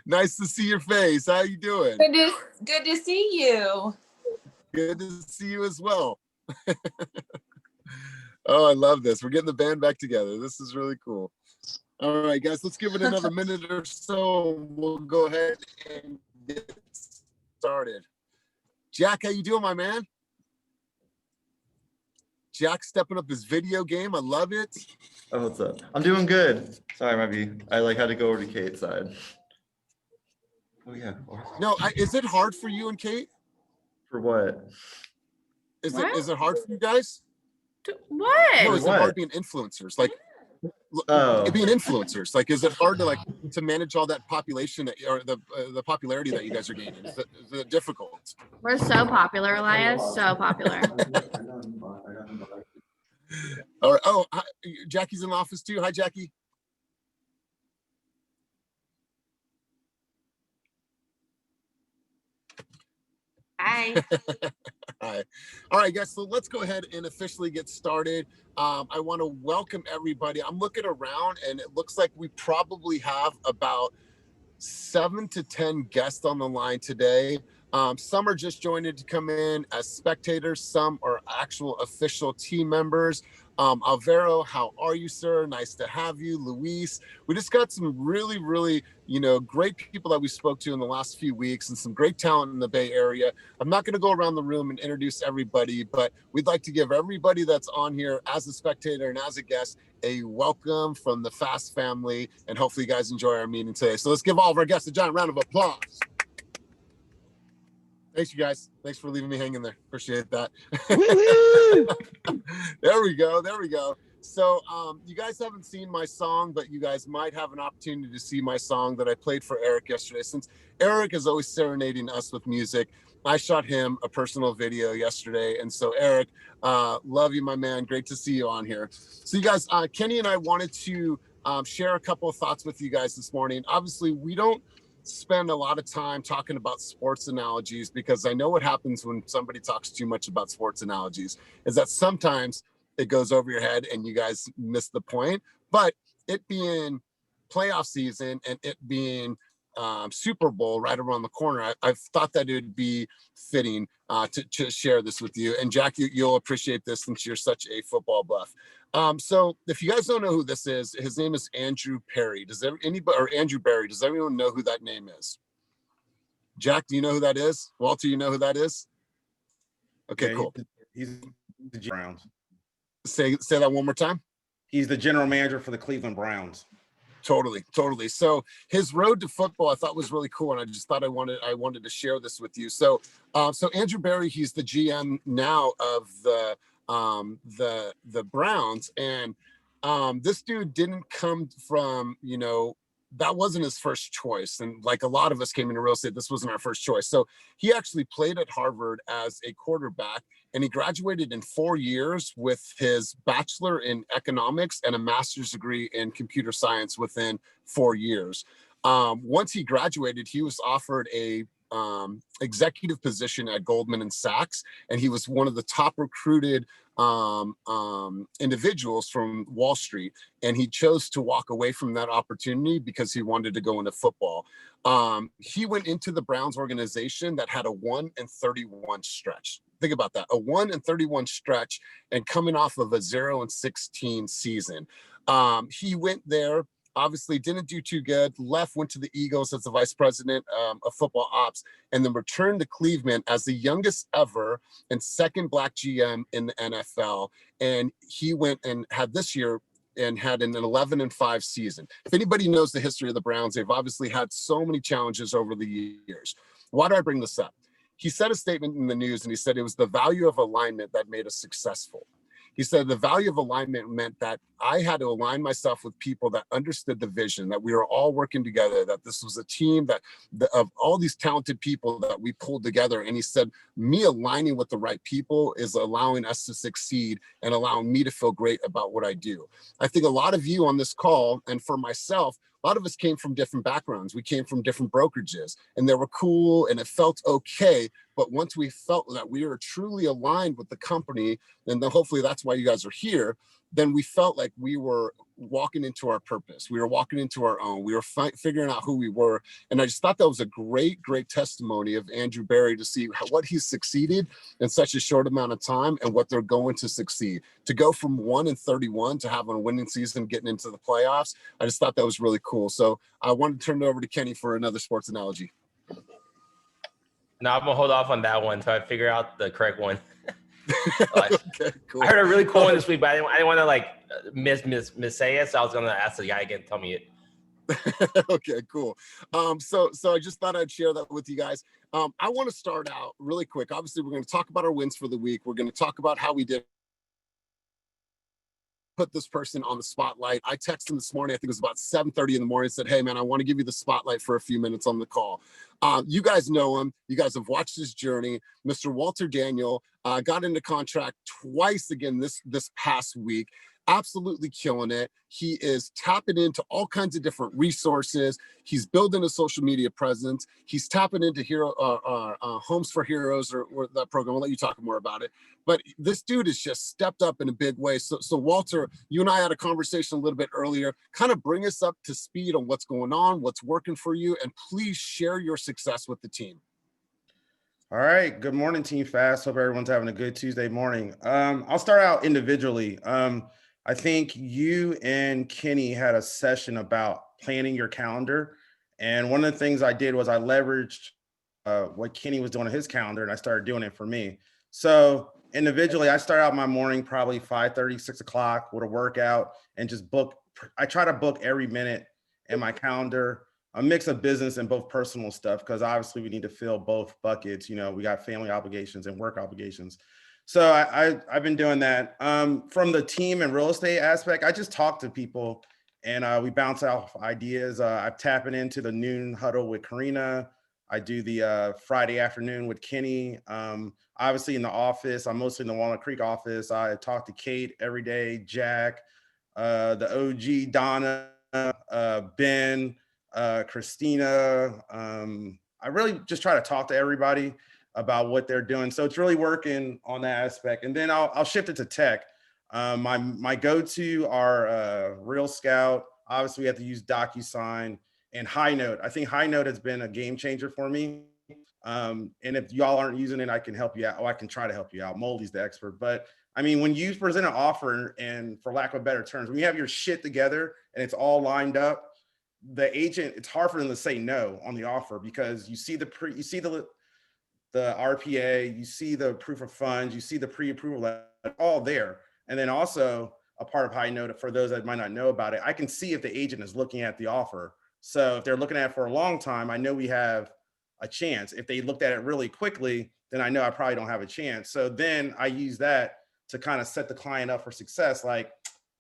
Nice to see your face. How you doing? Good to see you. Good to see you as well. Oh, I love this. We're getting the band back together. This is really cool. All right, guys, let's give it another minute or so. We'll go ahead and get started. Jack, how you doing, my man? Jack stepping up his video game. I love it. Oh, what's up? I'm doing good. Sorry, I had to go over to Kate's side. Oh yeah. No, is it hard for you and Kate? For what? Is it hard for you guys? What? No, is it hard being influencers? Like, being influencers. Like, is it hard to manage all that population or the popularity that you guys are gaining? Is it difficult? We're so popular, Elias. So popular. All right. Oh, hi, Jackie's in the office too. Hi, Jackie. Hi. Hi. All right, guys, so let's go ahead and officially get started. I want to welcome everybody. I'm looking around and it looks like we probably have about 7 to 10 guests on the line today. Some are just joining to come in as spectators. Some are actual official team members. Alvaro, how are you, sir? Nice to have you. Luis, we just got some really, really, great people that we spoke to in the last few weeks and some great talent in the Bay Area. I'm not going to go around the room and introduce everybody, but we'd like to give everybody that's on here as a spectator and as a guest a welcome from the Fast family, and hopefully you guys enjoy our meeting today. So let's give all of our guests a giant round of applause. Thanks, you guys. Thanks for leaving me hanging there. Appreciate that. There we go. So you guys haven't seen my song, but you guys might have an opportunity to see my song that I played for Eric yesterday. Since Eric is always serenading us with music, I shot him a personal video yesterday. And so Eric, love you, my man. Great to see you on here. So you guys, Kenny and I wanted to share a couple of thoughts with you guys this morning. Obviously, we don't spend a lot of time talking about sports analogies because I know what happens when somebody talks too much about sports analogies is that sometimes it goes over your head and you guys miss the point. But it being playoff season and it being Super Bowl right around the corner, I've thought that it would be fitting to share this with you. And Jack, you'll appreciate this since you're such a football buff. So if you guys don't know who this is, his name is Andrew Perry. Andrew Barry, does everyone know who that name is? Jack, do you know who that is? Walter, you know who that is? Okay, yeah, cool. He's the Browns. Say that one more time. He's the general manager for the Cleveland Browns. Totally. So his road to football I thought was really cool, and I just thought I wanted to share this with you. So Andrew Barry, he's the GM now of the Browns, and this dude didn't come from, that wasn't his first choice. And like a lot of us came into real estate, this wasn't our first choice. So he actually played at Harvard as a quarterback, and he graduated in 4 years with his bachelor in economics and a master's degree in computer science within 4 years. Once he graduated, he was offered a executive position at Goldman Sachs, and he was one of the top recruited individuals from Wall Street, and he chose to walk away from that opportunity because he wanted to go into football. He went into the Browns organization that had a 1-31 stretch. Think about that, a 1-31 stretch, and coming off of a 0-16 season. He went there, obviously didn't do too good, left, went to the Eagles as the vice president of football ops, and then returned to Cleveland as the youngest ever and second Black GM in the NFL. And he went and had this year and had an 11-5 season. If anybody knows the history of the Browns, they've obviously had so many challenges over the years. Why do I bring this up? He said a statement in the news, and he said it was the value of alignment that made us successful. He said the value of alignment meant that I had to align myself with people that understood the vision, that we were all working together, that this was a team of all these talented people that we pulled together. And he said, me aligning with the right people is allowing us to succeed and allowing me to feel great about what I do. I think a lot of you on this call, and for myself, a lot of us came from different backgrounds. We came from different brokerages, and they were cool and it felt okay. But once we felt that we were truly aligned with the company, and then hopefully that's why you guys are here, then we felt like we were walking into our purpose. We were walking into our own. We were figuring out who we were. And I just thought that was a great, great testimony of Andrew Berry to see what he's succeeded in such a short amount of time and what they're going to succeed. To go from 1-31 to having a winning season, getting into the playoffs, I just thought that was really cool. So I wanted to turn it over to Kenny for another sports analogy. No, I'm gonna hold off on that one until I figure out the correct one. Okay, cool. I heard a really cool one this week, but I didn't want to like miss say it, so I was gonna ask the guy again. Tell me it. Okay, cool. So I just thought I'd share that with you guys. I want to start out really quick. Obviously, we're going to talk about our wins for the week. We're going to talk about how we did put this person on the spotlight. I texted him this morning, I think it was about 7:30 in the morning, said, hey man, I want to give you the spotlight for a few minutes on the call. You guys know him. You guys have watched his journey. Mr. Walter Daniel got into contract twice again this past week. Absolutely killing it. He is tapping into all kinds of different resources. He's building a social media presence. He's tapping into Homes for Heroes or that program. I'll let you talk more about it. But this dude has just stepped up in a big way. So Walter, you and I had a conversation a little bit earlier. Kind of bring us up to speed on what's going on, what's working for you, and please share your success with the team. All right. Good morning, Team Fast. Hope everyone's having a good Tuesday morning. I'll start out individually. I think you and Kenny had a session about planning your calendar. And one of the things I did was I leveraged what Kenny was doing on his calendar, and I started doing it for me. So individually, I start out my morning probably 5:30, 6 o'clock with a workout and just book. I try to book every minute in my calendar, a mix of business and both personal stuff, because obviously we need to fill both buckets. You know, we got family obligations and work obligations. So I've been doing that. From the team and real estate aspect, I just talk to people and we bounce off ideas. I'm tapping into the noon huddle with Karina. I do the Friday afternoon with Kenny. Obviously in the office, I'm mostly in the Walnut Creek office. I talk to Kate every day, Jack, the OG, Donna, Ben, Christina. I really just try to talk to everybody about what they're doing. So it's really working on that aspect. And then I'll shift it to tech. My go-to are Real Scout. Obviously, we have to use DocuSign and High Note. I think High Note has been a game changer for me. And if y'all aren't using it, I can help you out. Oh, I can try to help you out. Moldy's the expert. But I mean, when you present an offer and for lack of better terms, when you have your shit together and it's all lined up, the agent, it's hard for them to say no on the offer because you see the RPA, you see the proof of funds, you see the pre-approval letter, all there. And then also a part of High Note, for those that might not know about it, I can see if the agent is looking at the offer. So if they're looking at it for a long time, I know we have a chance. If they looked at it really quickly, then I know I probably don't have a chance. So then I use that to kind of set the client up for success. Like,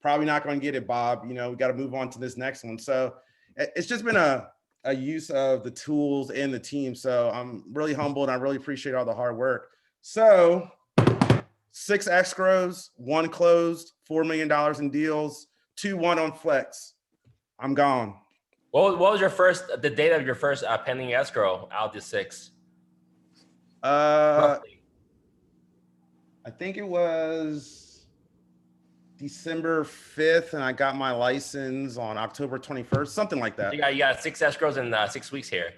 probably not going to get it, Bob. You know, we got to move on to this next one. So it's just been a use of the tools and the team. So I'm really humbled. I really appreciate all the hard work. So 6 escrows, 1 closed, $4 million in deals, 2-1 on flex. I'm gone. What was the date of your first pending escrow out of the 6? Roughly. I think it was December 5th, and I got my license on October 21st, something like that. You got 6 escrows in 6 weeks here.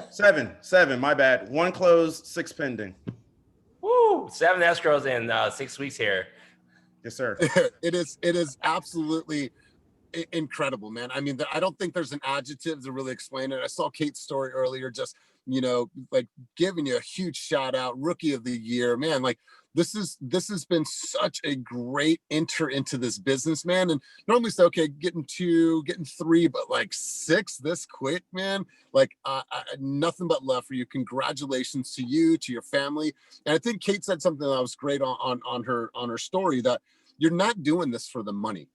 7, my bad. 1 closed, 6 pending. Woo! 7 escrows in 6 weeks here. Yes, sir. It is absolutely incredible, man. I mean, I don't think there's an adjective to really explain it. I saw Kate's story earlier, just, you know, like giving you a huge shout out, rookie of the year, man. Like this has been such a great enter into this business, man. And normally say, okay, getting 2, getting 3, but like 6 this quick, man. Like nothing but love for you. Congratulations to you, to your family. And I think Kate said something that was great on her story, that you're not doing this for the money.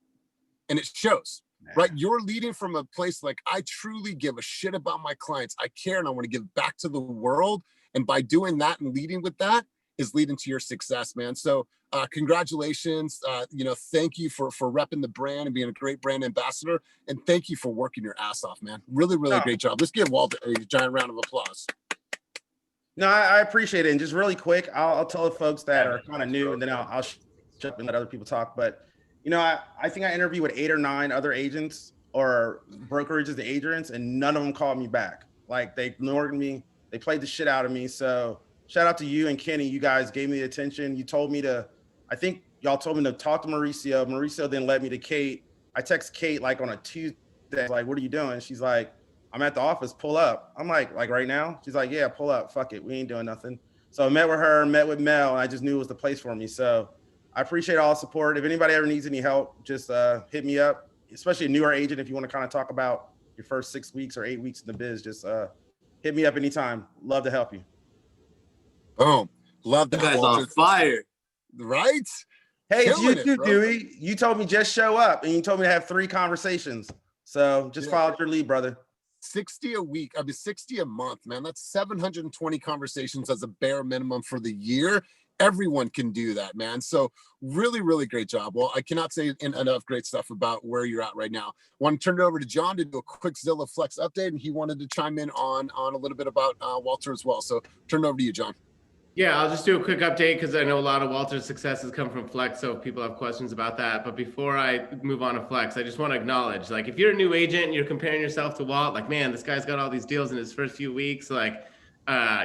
And it shows, right? You're leading from a place like, I truly give a shit about my clients. I care and I want to give back to the world. And by doing that and leading with that is leading to your success, man. So congratulations. You know, thank you for repping the brand and being a great brand ambassador. And thank you for working your ass off, man. Really, really great job. Let's give Walter a giant round of applause. No, I appreciate it. And just really quick, I'll tell the folks that are kind of new, and then I'll shut up and let other people talk. But you know, I think I interviewed with 8 or 9 other agents or brokerages, the agents, and none of them called me back. Like they ignored me. They played the shit out of me. So shout out to you and Kenny. You guys gave me the attention. You told me to, I think y'all told me to talk to Mauricio. Mauricio then led me to Kate. I text Kate like on a Tuesday, like, what are you doing? She's like, I'm at the office, pull up. I'm like right now? She's like, yeah, pull up. Fuck it. We ain't doing nothing. So I met with her, met with Mel, and I just knew it was the place for me. So I appreciate all the support. If anybody ever needs any help, just hit me up, especially a newer agent. If you want to kind of talk about your first 6 weeks or 8 weeks in the biz, just hit me up anytime. Love to help you. Boom. Love that. You guys Walter. on fire. Right? Hey, it's Killing you it, too, bro. Dewey. You told me just show up, and you told me to have 3 conversations. So just Yeah. follow your lead, brother. 60 a week. I mean, 60 a month, man. That's 720 conversations as a bare minimum for the year. Everyone can do that, man. So really, really great job. Well, I cannot say enough great stuff about where you're at right now. Want to turn it over to John to do a quick Zillow Flex update, and he wanted to chime in on a little bit about Walter as well. So turn it over to you, John. Yeah, I'll just do a quick update because I know a lot of Walter's successes come from Flex, so if people have questions about that. But before I move on to Flex, I just want to acknowledge, like, if you're a new agent and you're comparing yourself to Walt, like, man, this guy's got all these deals in his first few weeks, like,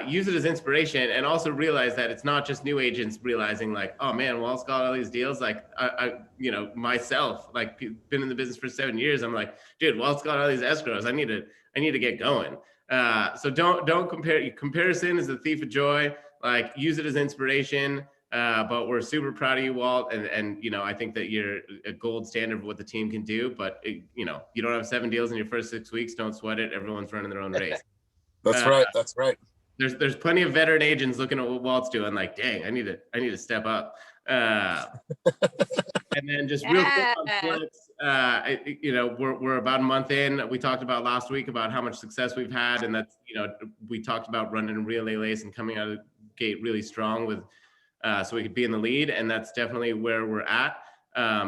use it as inspiration, and also realize that it's not just new agents realizing, like, oh man, Walt's got all these deals. Like, I you know, myself, like, been in the business for 7 years. I'm like, dude, Walt's got all these escrows. I need to get going. So don't compare. Comparison is the thief of joy. Like, use it as inspiration. But we're super proud of you, Walt. And, you know, I think that you're a gold standard of what the team can do, but you know, you don't have 7 deals in your first 6 weeks. Don't sweat it. Everyone's running their own race. That's right. That's right. There's plenty of veteran agents looking at what Walt's doing, like, dang, I need to step up. And then just real quick on Flex, you know, we're about a month in. We talked about last week about how much success we've had, and that's, you know, we talked about running real LAs and coming out of the gate really strong with, so we could be in the lead, and that's definitely where we're at.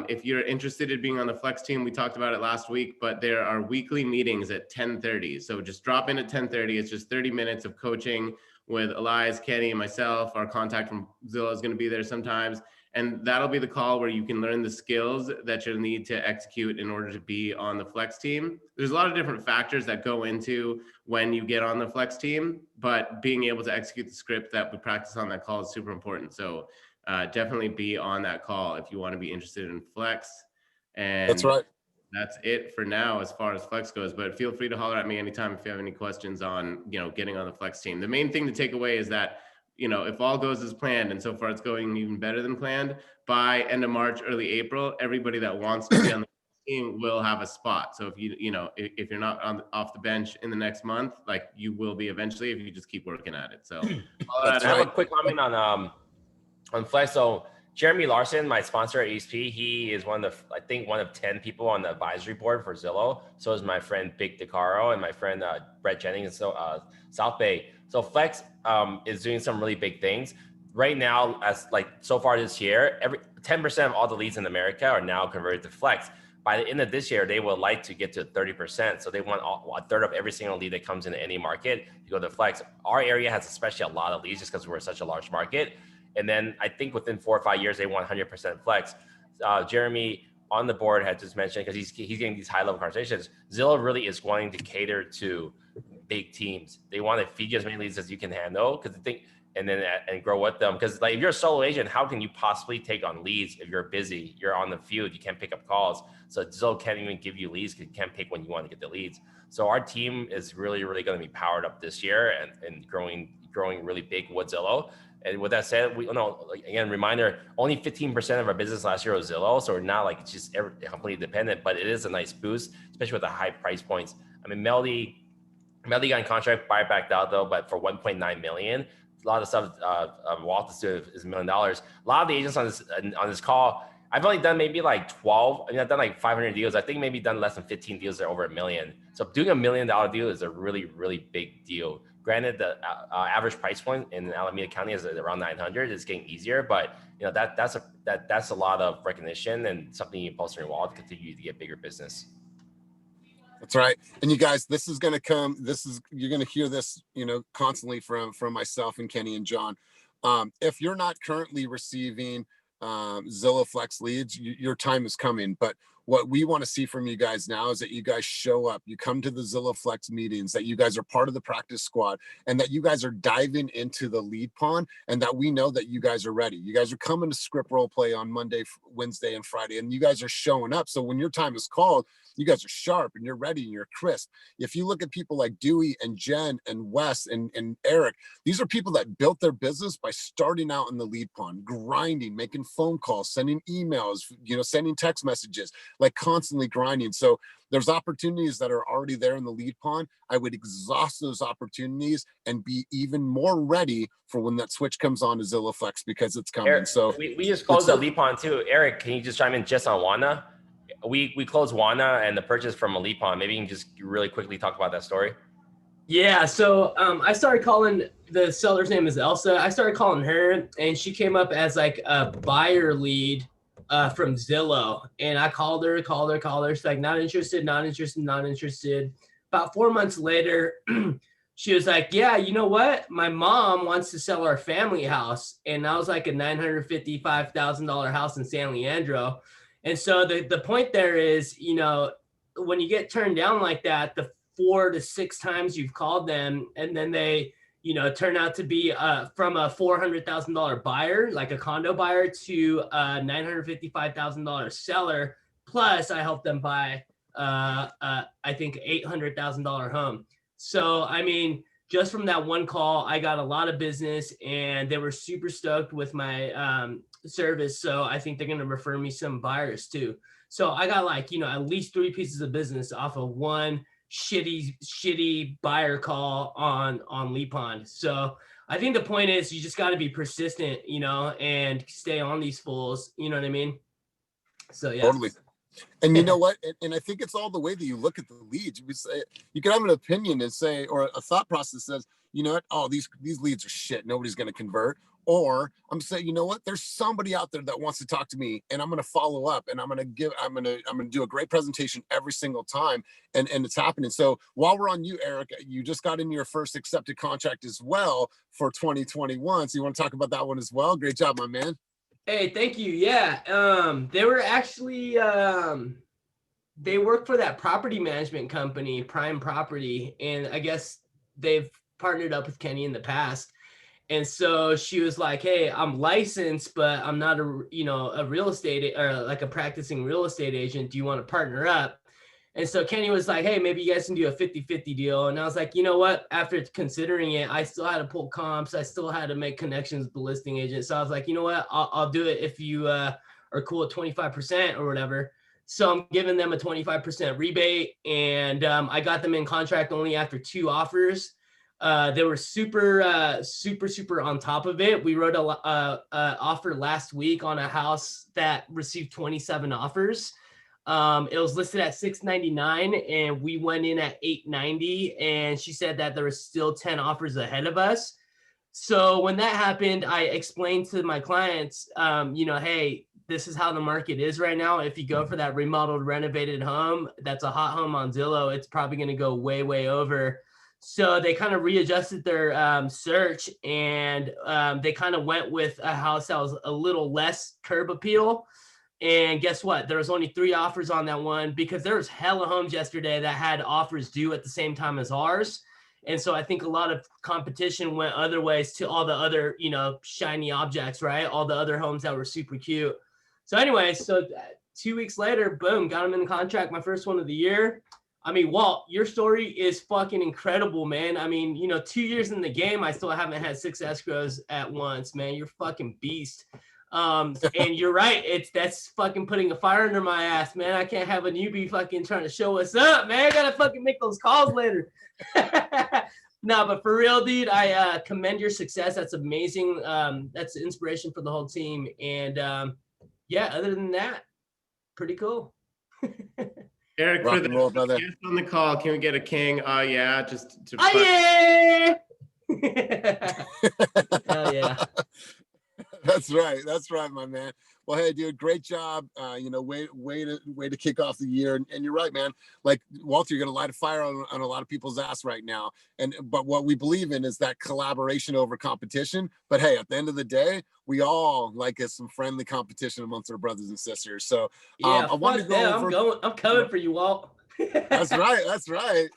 If you're interested in being on the Flex team, we talked about it last week, but there are weekly meetings at 10:30. So just drop in at 10:30. It's just 30 minutes of coaching with Elias, Kenny, and myself. Our contact from Zillow is going to be there sometimes. And that'll be the call where you can learn the skills that you'll need to execute in order to be on the Flex team. There's a lot of different factors that go into when you get on the Flex team, but being able to execute the script that we practice on that call is super important. So definitely be on that call if you want to be interested in Flex. And That's right. That's it for now as far as Flex goes, but feel free to holler at me anytime if you have any questions on, you know, getting on the Flex team. The main thing to take away is that, you know, if all goes as planned, and so far it's going even better than planned, by end of March, early April, everybody that wants to be on the team will have a spot. So if you know, if you're not off the bench in the next month, like, you will be eventually if you just keep working at it. So I have a quick comment on Flex. So Jeremy Larson, my sponsor at eXp, he is one of 10 people on the advisory board for Zillow. So is my friend Big DeCaro and my friend Brett Jennings, South Bay. So Flex is doing some really big things right now. As like so far this year, 10% of all the leads in America are now converted to Flex. By the end of this year, they would like to get to 30%. So they want a third of every single lead that comes into any market to go to Flex. Our area has especially a lot of leads just because we're such a large market. And then I think within 4 or 5 years, they want 100% Flex. Jeremy on the board had just mentioned, because he's getting these high level conversations, Zillow really is wanting to cater to big teams. They want to feed you as many leads as you can handle, because they think, and grow with them. Because like, if you're a solo agent, how can you possibly take on leads if you're busy? You're on the field, you can't pick up calls. So Zillow can't even give you leads because you can't pick when you want to get the leads. So our team is really, really going to be powered up this year and growing really big with Zillow. And with that said, we again, reminder, only 15% of our business last year was Zillow. So we're not like just completely dependent, but it is a nice boost, especially with the high price points. I mean, Melody got in contract, buy backed out though, but for 1.9 million. A lot of stuff Walt is doing is $1 million. A lot of the agents on this call, I've only done maybe like 12. I mean, I've done like 500 deals. I think maybe done less than 15 deals that are over $1 million. So doing $1 million deal is a really, really big deal. Granted, the average price point in Alameda County is around 900. It's getting easier, but you know that's a lot of recognition and something you post on your wall to continue to get bigger business. That's right. And you guys, this is going to come. You're going to hear this, you know, constantly from myself and Kenny and John. If you're not currently receiving Zillow Flex leads, your time is coming. But what we want to see from you guys now is that you guys show up, you come to the Zillow Flex meetings, that you guys are part of the practice squad, and that you guys are diving into the lead pond, and that we know that you guys are ready. You guys are coming to script role play on Monday, Wednesday, and Friday, and you guys are showing up. So when your time is called, you guys are sharp and you're ready and you're crisp. If you look at people like Dewey and Jen and Wes and Eric, these are people that built their business by starting out in the lead pond, grinding, making phone calls, sending emails, sending text messages, like constantly grinding. So there's opportunities that are already there in the lead pond. I would exhaust those opportunities and be even more ready for when that switch comes on to Zillow Flex, because it's coming. Eric, So we just closed the lead pond too. Eric, can you just chime in just on Wana? We closed Wana and the purchase from a lead pond. Maybe you can just really quickly talk about that story. Yeah, so I started calling, the seller's name is Elsa. I started calling her, and she came up as like a buyer lead from Zillow. And I called her. She's like, not interested. About 4 months later, she was like, yeah, you know what? My mom wants to sell our family house. And that was like a $955,000 house in San Leandro. And so the point there is, when you get turned down like that, the 4 to 6 times you've called them, and then they, turn out to be from a $400,000 buyer, like a condo buyer, to a $955,000 seller. Plus, I helped them buy, I think, $800,000 home. So, I mean, just from that one call, I got a lot of business, and they were super stoked with my service. So I think they're going to refer me some buyers too. So I got like, at least 3 pieces of business off of one shitty buyer call on lead pond. So I think the point is you just got to be persistent, and stay on these fools. You know what I mean? So yeah. Totally. And you know what? And I think it's all the way that you look at the leads. You can have an opinion and say, or a thought process says, you know what? Oh, these leads are shit. Nobody's going to convert. Or I'm saying, you know what? There's somebody out there that wants to talk to me, and I'm going to follow up, and I'm going to do a great presentation every single time. And it's happening. So while we're on you, Eric, you just got in your first accepted contract as well for 2021. So you want to talk about that one as well? Great job, my man. Hey, thank you. Yeah. They were actually, they work for that property management company, Prime Property. And I guess they've partnered up with Kenny in the past. And so she was like, hey, I'm licensed, but I'm not a real estate or like a practicing real estate agent. Do you want to partner up? And so Kenny was like, hey, maybe you guys can do a 50-50 deal. And I was like, you know what? After considering it, I still had to pull comps. I still had to make connections with the listing agent. So I was like, you know what? I'll do it if you are cool at 25% or whatever. So I'm giving them a 25% rebate. And I got them in contract only after 2 offers. They were super on top of it. We wrote a offer last week on a house that received 27 offers. It was listed at $699, and we went in at $890. And she said that there was still 10 offers ahead of us. So when that happened, I explained to my clients, hey, this is how the market is right now. If you go for that remodeled, renovated home, that's a hot home on Zillow, it's probably going to go way, way over. So they kind of readjusted their search, and they kind of went with a house that was a little less curb appeal. And guess what? There was only 3 offers on that one, because there was hella homes yesterday that had offers due at the same time as ours. And so I think a lot of competition went other ways to all the other, shiny objects, right? All the other homes that were super cute. So anyway, 2 weeks later, boom, got them in the contract, my first one of the year. I mean, Walt, your story is fucking incredible, man. I mean, 2 years in the game, I still haven't had 6 escrows at once, man. You're fucking beast. And you're right. That's fucking putting a fire under my ass, man. I can't have a newbie fucking trying to show us up, man. I gotta fucking make those calls later. No, but for real, dude, I commend your success. That's amazing. That's inspiration for the whole team. And yeah, other than that, pretty cool. Eric, Rock for and roll, the brother. guest on the call, can we get a king? Oh yeah, just to Oh yeah. Hell yeah. That's right. That's right, my man. Well, hey, dude, great job. Way to kick off the year. And you're right, man. Like Walter, you're gonna light a fire on a lot of people's ass right now. But what we believe in is that collaboration over competition. But hey, at the end of the day, we all like some friendly competition amongst our brothers and sisters. So Yeah, I wanted to fuck that. go over. I'm coming for you, Walt. That's right. That's right.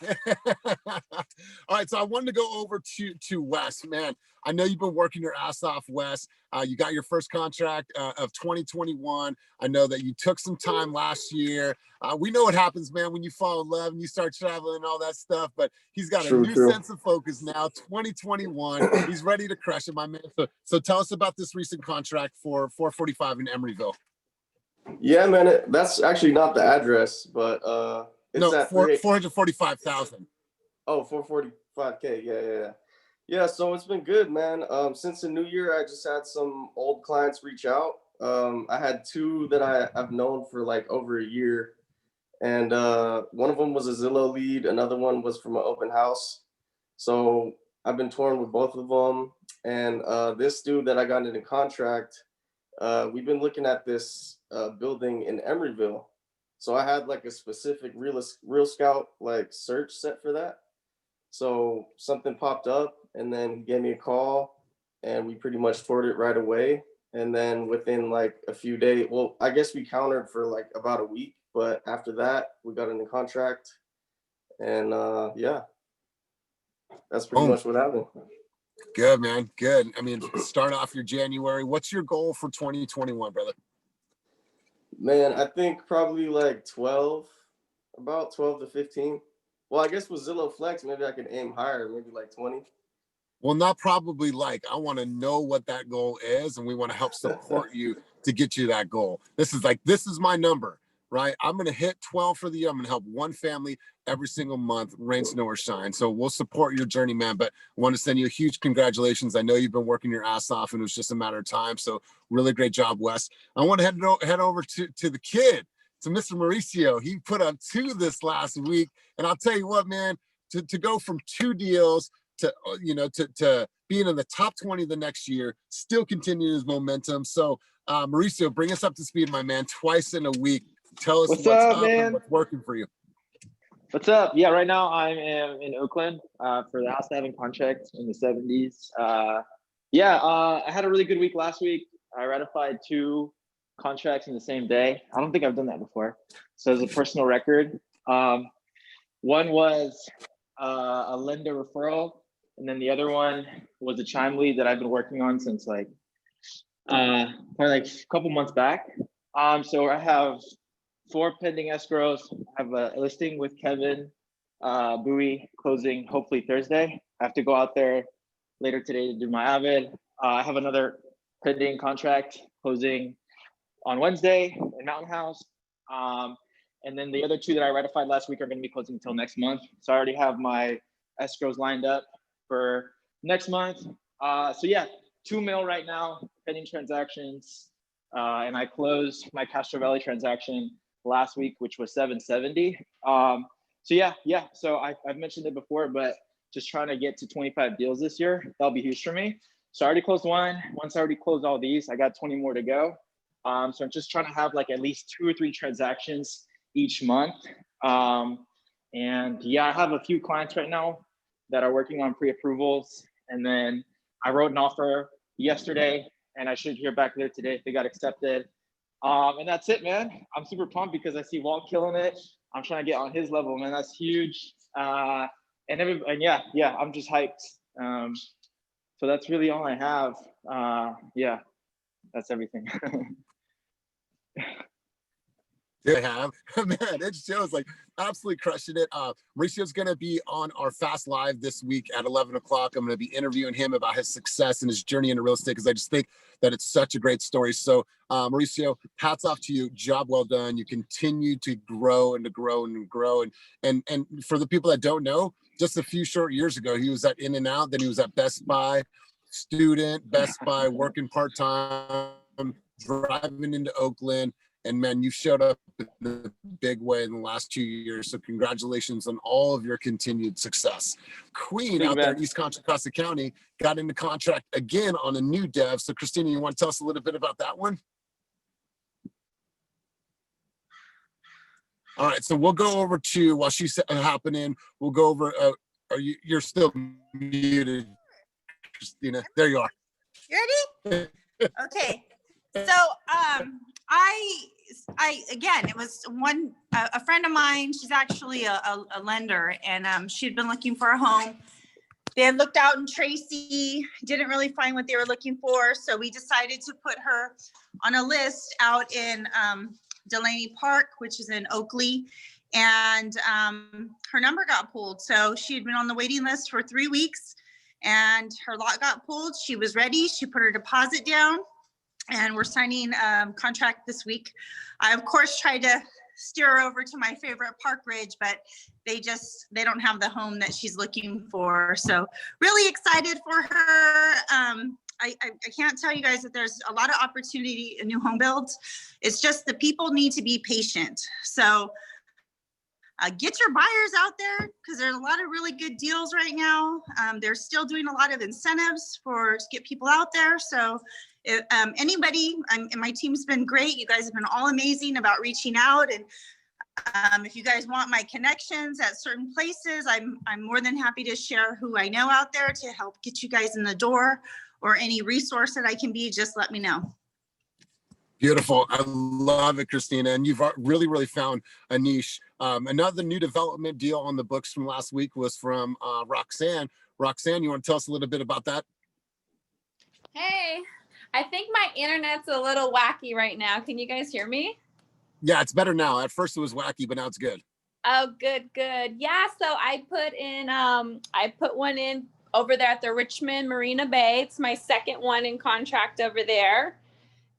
All right. So I wanted to go over to Wes, man. I know you've been working your ass off, Wes. You got your first contract of 2021. I know that you took some time last year. We know what happens, man, when you fall in love and you start traveling and all that stuff. But he's got a new sense of focus now. 2021. He's ready to crush it, my man. So tell us about this recent contract for 445 in Emeryville. Yeah, man. That's actually not the address, but it's at 445,000. Oh, 445K. Yeah. Yeah, so it's been good, man. Since the new year, I just had some old clients reach out. I had two that I've known for like over a year. And one of them was a Zillow lead. Another one was from an open house. So I've been touring with both of them. And this dude that I got into contract, we've been looking at this building in Emeryville. So I had like a specific Real Scout like search set for that. So something popped up and then he gave me a call and we pretty much toured it right away. And then within like a few days, well, I guess we countered for like about a week, but after that we got into contract and yeah, that's pretty much what happened. Good, man. Good. I mean, start off your January. What's your goal for 2021, brother? Man, I think probably like about 12 to 15. Well, I guess with Zillow Flex, maybe I can aim higher, maybe like 20. Well, not probably like. I want to know what that goal is, and we want to help support you to get you that goal. This is my number, right? I'm going to hit 12 for the year. I'm going to help one family every single month, rain, snow, or shine. So we'll support your journey, man. But I want to send you a huge congratulations. I know you've been working your ass off, and it was just a matter of time. So really great job, Wes. I want to head over to the kid, to Mr. Mauricio. He put up 2 this last week. And I'll tell you what, man, to go from 2 deals to being in the top 20 the next year, still continuing his momentum. So Mauricio, bring us up to speed, my man, twice in a week. Tell us what's up man? And what's working for you. What's up? Yeah, right now I am in Oakland for the house having contract in the 70s. I had a really good week last week. I ratified 2 contracts in the same day. I don't think I've done that before. So it's a personal record. One was a lender referral, and then the other one was a chime lead that I've been working on since probably like a couple months back. So I have 4 pending escrows. I have a listing with Kevin Bowie closing hopefully Thursday. I have to go out there later today to do my Avid. I have another pending contract closing on Wednesday in Mountain House. And then the other 2 that I ratified last week are going to be closing until next month. So I already have my escrows lined up for next month. So yeah, 2 mil right now, pending transactions. And I closed my Castro Valley transaction last week, which was 770. So yeah. So I've mentioned it before, but just trying to get to 25 deals this year. That'll be huge for me. So I already closed 1. Once I already closed all these, I got 20 more to go. So I'm just trying to have like at least 2 or 3 transactions each month. And yeah, I have a few clients right now that are working on pre-approvals. And then I wrote an offer yesterday and I should hear back there today if they got accepted. And that's it, man. I'm super pumped because I see Walt killing it. I'm trying to get on his level, man. That's huge. And yeah, I'm just hyped. So that's really all I have. Yeah, that's everything. They have, man, it shows like absolutely crushing it. Mauricio's going to be on our Fast Live this week at 11 o'clock. I'm going to be interviewing him about his success and his journey into real estate because I just think that it's such a great story. So Mauricio, hats off to you. Job well done. You continue to grow and to grow and grow. And for the people that don't know, just a few short years ago, he was at In-N-Out, then he was at Best Buy, student, Best Buy, working part-time, driving into Oakland. And man, you've showed up in a big way in the last 2 years. So congratulations on all of your continued success. Queen Thank out you, there man. at East Contra Costa County got into contract again on a new dev. So Christina, you want to tell us a little bit about that one? All right, so we'll go over to, while she's happening, we'll go over, you're still muted, Christina. There you are. You ready? Okay. So I again, it was a friend of mine. She's actually a lender, and she'd been looking for a home. They had looked out in Tracy, didn't really find what they were looking for, so we decided to put her on a list out in Delaney Park, which is in Oakley, and her number got pulled. So she had been on the waiting list for 3 weeks, and her lot got pulled. She was ready. She put her deposit down, and we're signing contract this week. I, of course, tried to steer her over to my favorite Park Ridge, but they don't have the home that she's looking for. So really excited for her. I can't tell you guys that there's a lot of opportunity in new home builds. It's just the people need to be patient. So get your buyers out there, because there's a lot of really good deals right now. They're still doing a lot of incentives to get people out there. So if, anybody, and my team's been great. You guys have been all amazing about reaching out. And if you guys want my connections at certain places, I'm more than happy to share who I know out there to help get you guys in the door, or any resource that I can be, just let me know. Beautiful. I love it, Christina. And you've really, really found a niche. Another new development deal on the books from last week was from Roxanne. Roxanne, you want to tell us a little bit about that? Hey, I think my internet's a little wacky right now. Can you guys hear me? Yeah, it's better now. At first it was wacky, but now it's good. Oh, good. Yeah, so I put one in over there at the Richmond Marina Bay. It's my second one in contract over there.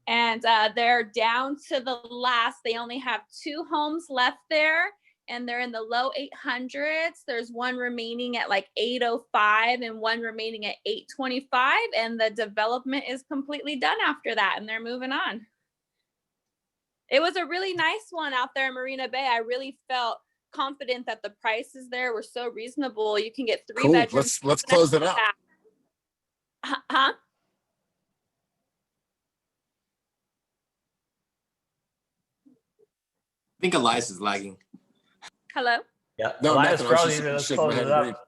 And they're down to the last. They only have 2 homes left there, and they're in the low 800s. There's one remaining at like 805 and one remaining at 825. And the development is completely done after that, and they're moving on. It was a really nice one out there in Marina Bay. I really felt confident that the prices there were so reasonable. You can get 3 Cool. bedrooms. Let's close it out. Huh? I think Elias is lagging. Hello? Yeah. No, Elias nothing. I was Frozen, just let's shaking my close head it agreeing. up.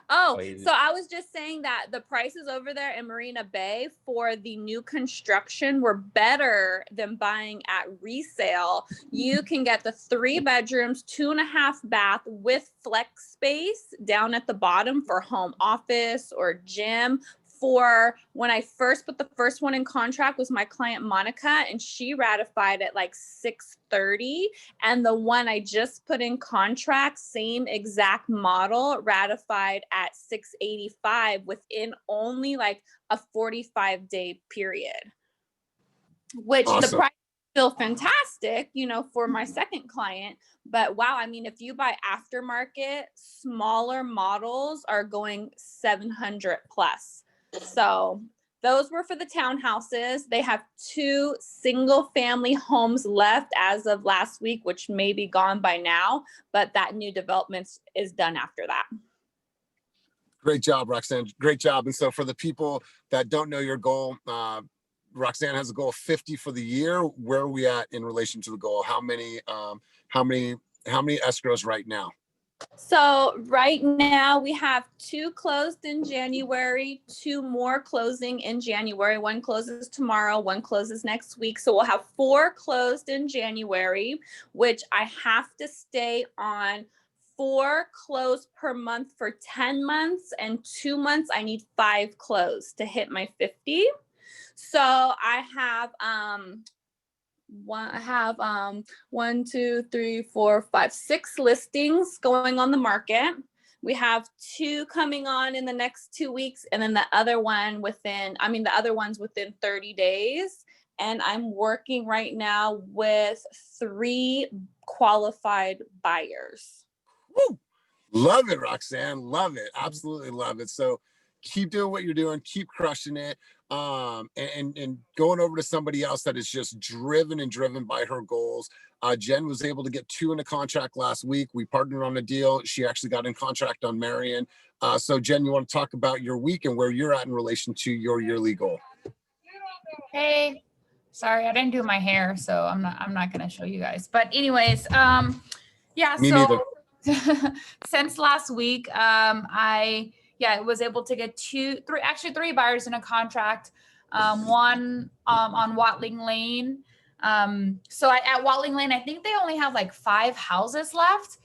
Oh, Easy. so I was just saying that the prices over there in Marina Bay for the new construction were better than buying at resale. You can get the 3 bedrooms, 2.5 bath with flex space down at the bottom for home office or gym. For when I first put the first one in contract was my client Monica, and she ratified at like 630. And the one I just put in contract, same exact model, ratified at 685 within only like a 45-day period, which Awesome. The price is still fantastic, for my second client. But wow, I mean, if you buy aftermarket, smaller models are going 700 plus. So those were for the townhouses. They have 2 single family homes left as of last week, which may be gone by now, but that new development is done after that. Great job, Roxanne. Great job. And so for the people that don't know your goal, Roxanne has a goal of 50 for the year. Where are we at in relation to the goal? How many escrows right now? So right now we have 2 closed in January, 2 more closing in January. One closes tomorrow, one closes next week. So we'll have 4 closed in January, which I have to stay on 4 closed per month for 10 months, and 2 months I need 5 closed to hit my 50. So I have 1, 2, 3, 4, 5, 6 listings going on the market. We have 2 coming on in the next 2 weeks, and then the other one's within 30 days. And I'm working right now with 3 qualified buyers. Woo! Love it, Roxanne. Love it. Absolutely love it. So keep doing what you're doing, keep crushing it. And going over to somebody else that is just driven by her goals. Jen was able to get 2 in a contract last week. We partnered on a deal. She actually got in contract on Marion. So Jen, you want to talk about your week and where you're at in relation to your yearly goal? Hey, sorry, I didn't do my hair, so I'm not gonna show you guys. But anyways, yeah, Me so neither. since last week, I was able to get three buyers in a contract. One on Watling Lane. So at Watling Lane, I think they only have like 5 houses left.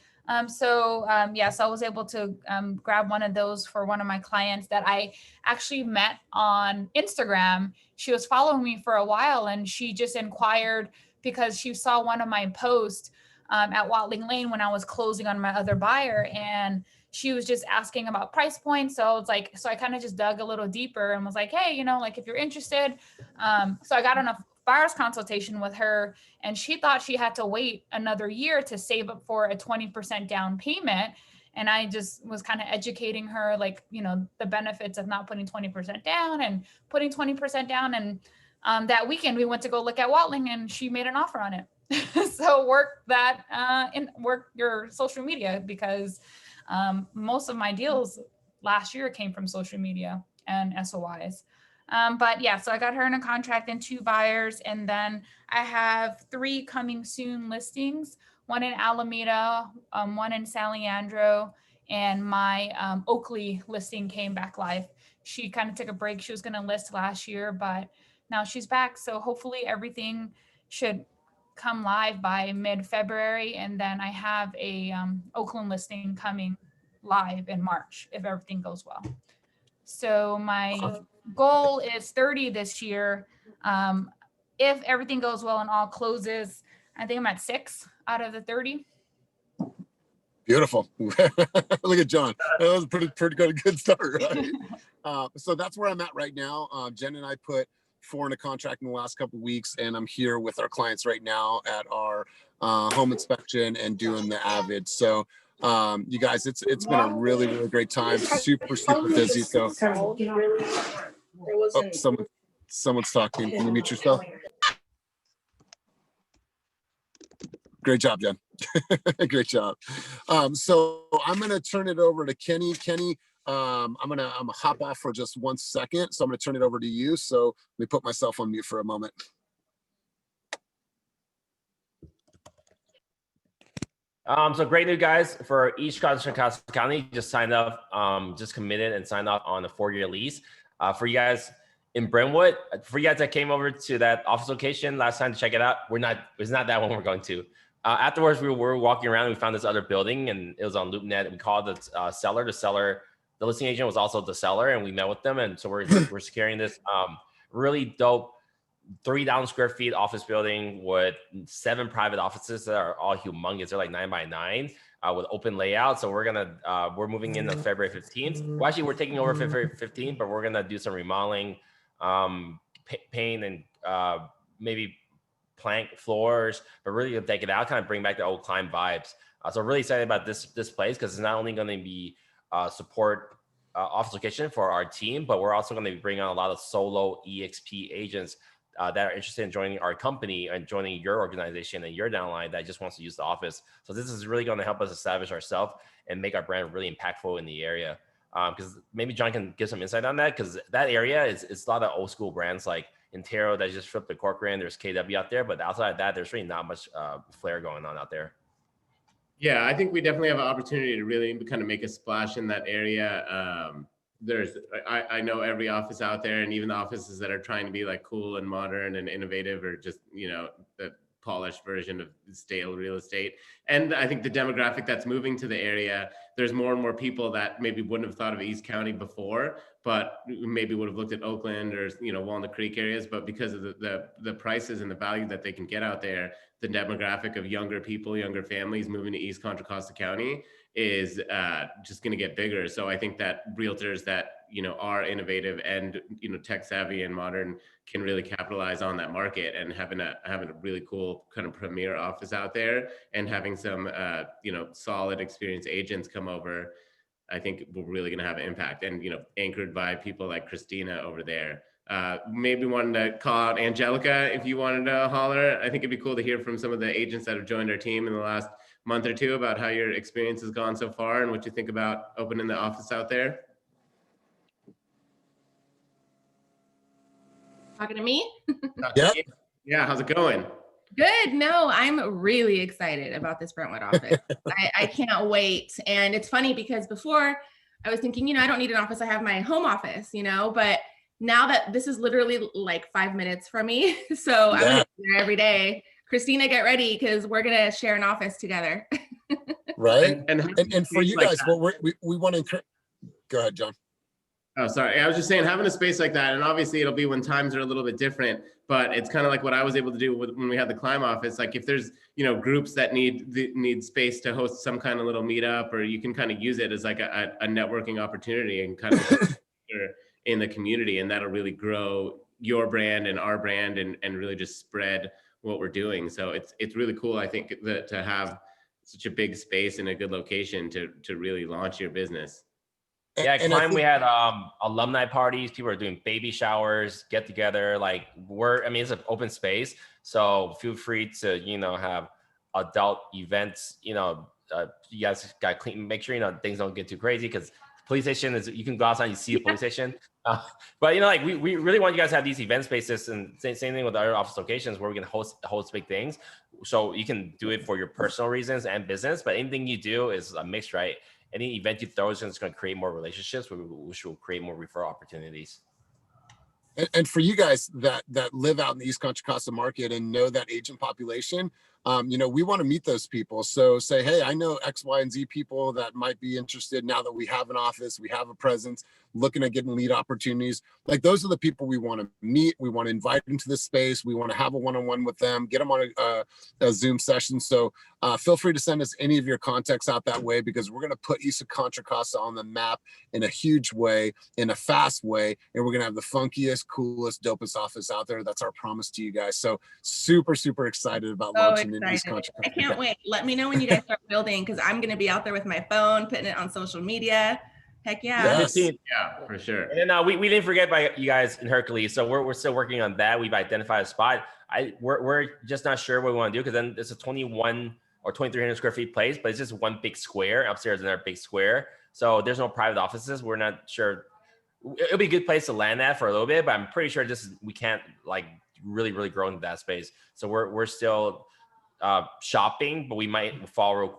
So I was able to grab one of those for one of my clients that I actually met on Instagram. She was following me for a while, and she just inquired because she saw one of my posts at Watling Lane when I was closing on my other buyer, and she was just asking about price points. So I was like, so I kind of just dug a little deeper and was like, hey, like if you're interested. So I got on a buyer's consultation with her, and she thought she had to wait another year to save up for a 20% down payment. And I just was kind of educating her, like, the benefits of not putting 20% down and putting 20% down. And that weekend we went to go look at Watling, and she made an offer on it. So work your social media, because most of my deals last year came from social media and SOIs. But yeah, so I got her in a contract and 2 buyers. And then I have 3 coming soon listings, one in Alameda, one in San Leandro, and my Oakley listing came back live. She kind of took a break. She was going to list last year, but now she's back. So hopefully everything should come live by mid-February. And then I have a Oakland listing coming live in March if everything goes well. So my goal is 30 this year. If everything goes well and all closes, I think I'm at 6 out of the 30. Beautiful. Look at John. That was a pretty good start, right? So that's where I'm at right now. Jen and I put 4 in a contract in the last couple of weeks, and I'm here with our clients right now at our home inspection and doing the Avid. So you guys, it's been a really great time. Super busy. So someone's talking. Can you mute yourself? Great job, Jen. Great job. So I'm gonna turn it over to Kenny. Kenny, I'm gonna hop off for just 1 second. So I'm gonna turn it over to you. So let me put myself on mute for a moment. So great news, guys, for East Costa County. Just signed up, just committed and signed off on a 4-year lease. For you guys in Brentwood, for you guys that came over to that office location last time to check it out, it's not that one we're going to. Afterwards, we were walking around and we found this other building, and it was on LoopNet. We called the seller. The listing agent was also the seller, and we met with them. And so we're securing this really dope 3,000 square feet office building with 7 private offices that are all humongous. They're like 9 by 9 with open layout. So we're moving in on February 15th. Well, actually, we're taking over February 15th, but we're gonna do some remodeling, paint, and maybe plank floors, but really gonna take it out, kind of bring back the old Climb vibes. So really excited about this place, because it's not only going to be support office location for our team, but we're also going to be bringing on a lot of solo eXp agents that are interested in joining our company and joining your organization and your downline that just wants to use the office. So this is really going to help us establish ourselves and make our brand really impactful in the area. Because maybe John can give some insight on that, because that area is a lot of old school brands like Intero that just flipped the Corcoran. There's KW out there, but outside of that, there's really not much flair going on out there. Yeah, I think we definitely have an opportunity to really kind of make a splash in that area. I know every office out there, and even the offices that are trying to be like cool and modern and innovative, or just, the polished version of stale real estate. And I think the demographic that's moving to the area, there's more and more people that maybe wouldn't have thought of East County before, but maybe would have looked at Oakland or, Walnut Creek areas. But because of the prices and the value that they can get out there, the demographic of younger people, younger families moving to East Contra Costa County is just going to get bigger. So I think that realtors that, are innovative and, tech savvy and modern can really capitalize on that market, and having a really cool kind of premier office out there, and having some, solid experienced agents come over I think we're really going to have an impact. And, you know, anchored by people like Christina over there. Maybe wanted to call out Angelica if you wanted to holler. I think it'd be cool to hear from some of the agents that have joined our team in the last month or two about how your experience has gone so far and what you think about opening the office out there. Talking to me? Yep. Yeah, how's it going? Good. No, I'm really excited about this Brentwood office. I can't wait. And it's funny because before I was thinking, you know, I don't need an office. I have my home office, you know, but now that this is literally like 5 minutes from me. So I'm gonna be there every day. Christina, get ready because we're going to share an office together. Right. And for you like guys, what we want to encourage. Go ahead, John. Oh, sorry. I was just saying, having a space like that, and obviously it'll be when times are a little bit different, but it's kind of like what I was able to do when we had the Climb office. Like if there's, you know, groups that need space to host some kind of little meetup, or you can kind of use it as like a networking opportunity and kind of in the community, and that'll really grow your brand and our brand and really just spread what we're doing. So it's really cool, I think, that to have such a big space in a good location to really launch your business. Yeah, at Climb, we had alumni parties. People are doing baby showers, get together. Like it's an open space, so feel free to, you know, have adult events. You know, you guys got to clean, make sure, you know, things don't get too crazy, because police station is, you can go outside and you see a police station. But you know, like we really want you guys to have these event spaces, and same thing with our office locations where we can host big things. So you can do it for your personal reasons and business, but anything you do is a mix, right? Any event you throw is going to create more relationships, which will create more referral opportunities. And for you guys that live out in the East Contra Costa market and know that agent population, you know, we want to meet those people. So say, hey, I know X, Y, and Z people that might be interested now that we have an office, we have a presence, looking at getting lead opportunities. Like those are the people we want to meet. We want to invite into the space. We want to have a one-on-one with them, get them on a Zoom session. So feel free to send us any of your contacts out that way, because we're going to put East Contra Costa on the map in a huge way, in a fast way. And we're going to have the funkiest, coolest, dopest office out there. That's our promise to you guys. So super, super excited about launching in East Contra Costa. I can't wait. Let me know when you guys start building, because I'm going to be out there with my phone, putting it on social media. Heck yeah. Yes. Yeah, for sure. And then we didn't forget about you guys in Hercules. So we're still working on that. We've identified a spot. We're just not sure what we want to do, because then it's a 21 or 2,300 square feet place, but it's just one big square. Upstairs another big square. So there's no private offices. We're not sure. It'll be a good place to land at for a little bit, but I'm pretty sure we can't like really grow into that space. So we're still shopping, but we might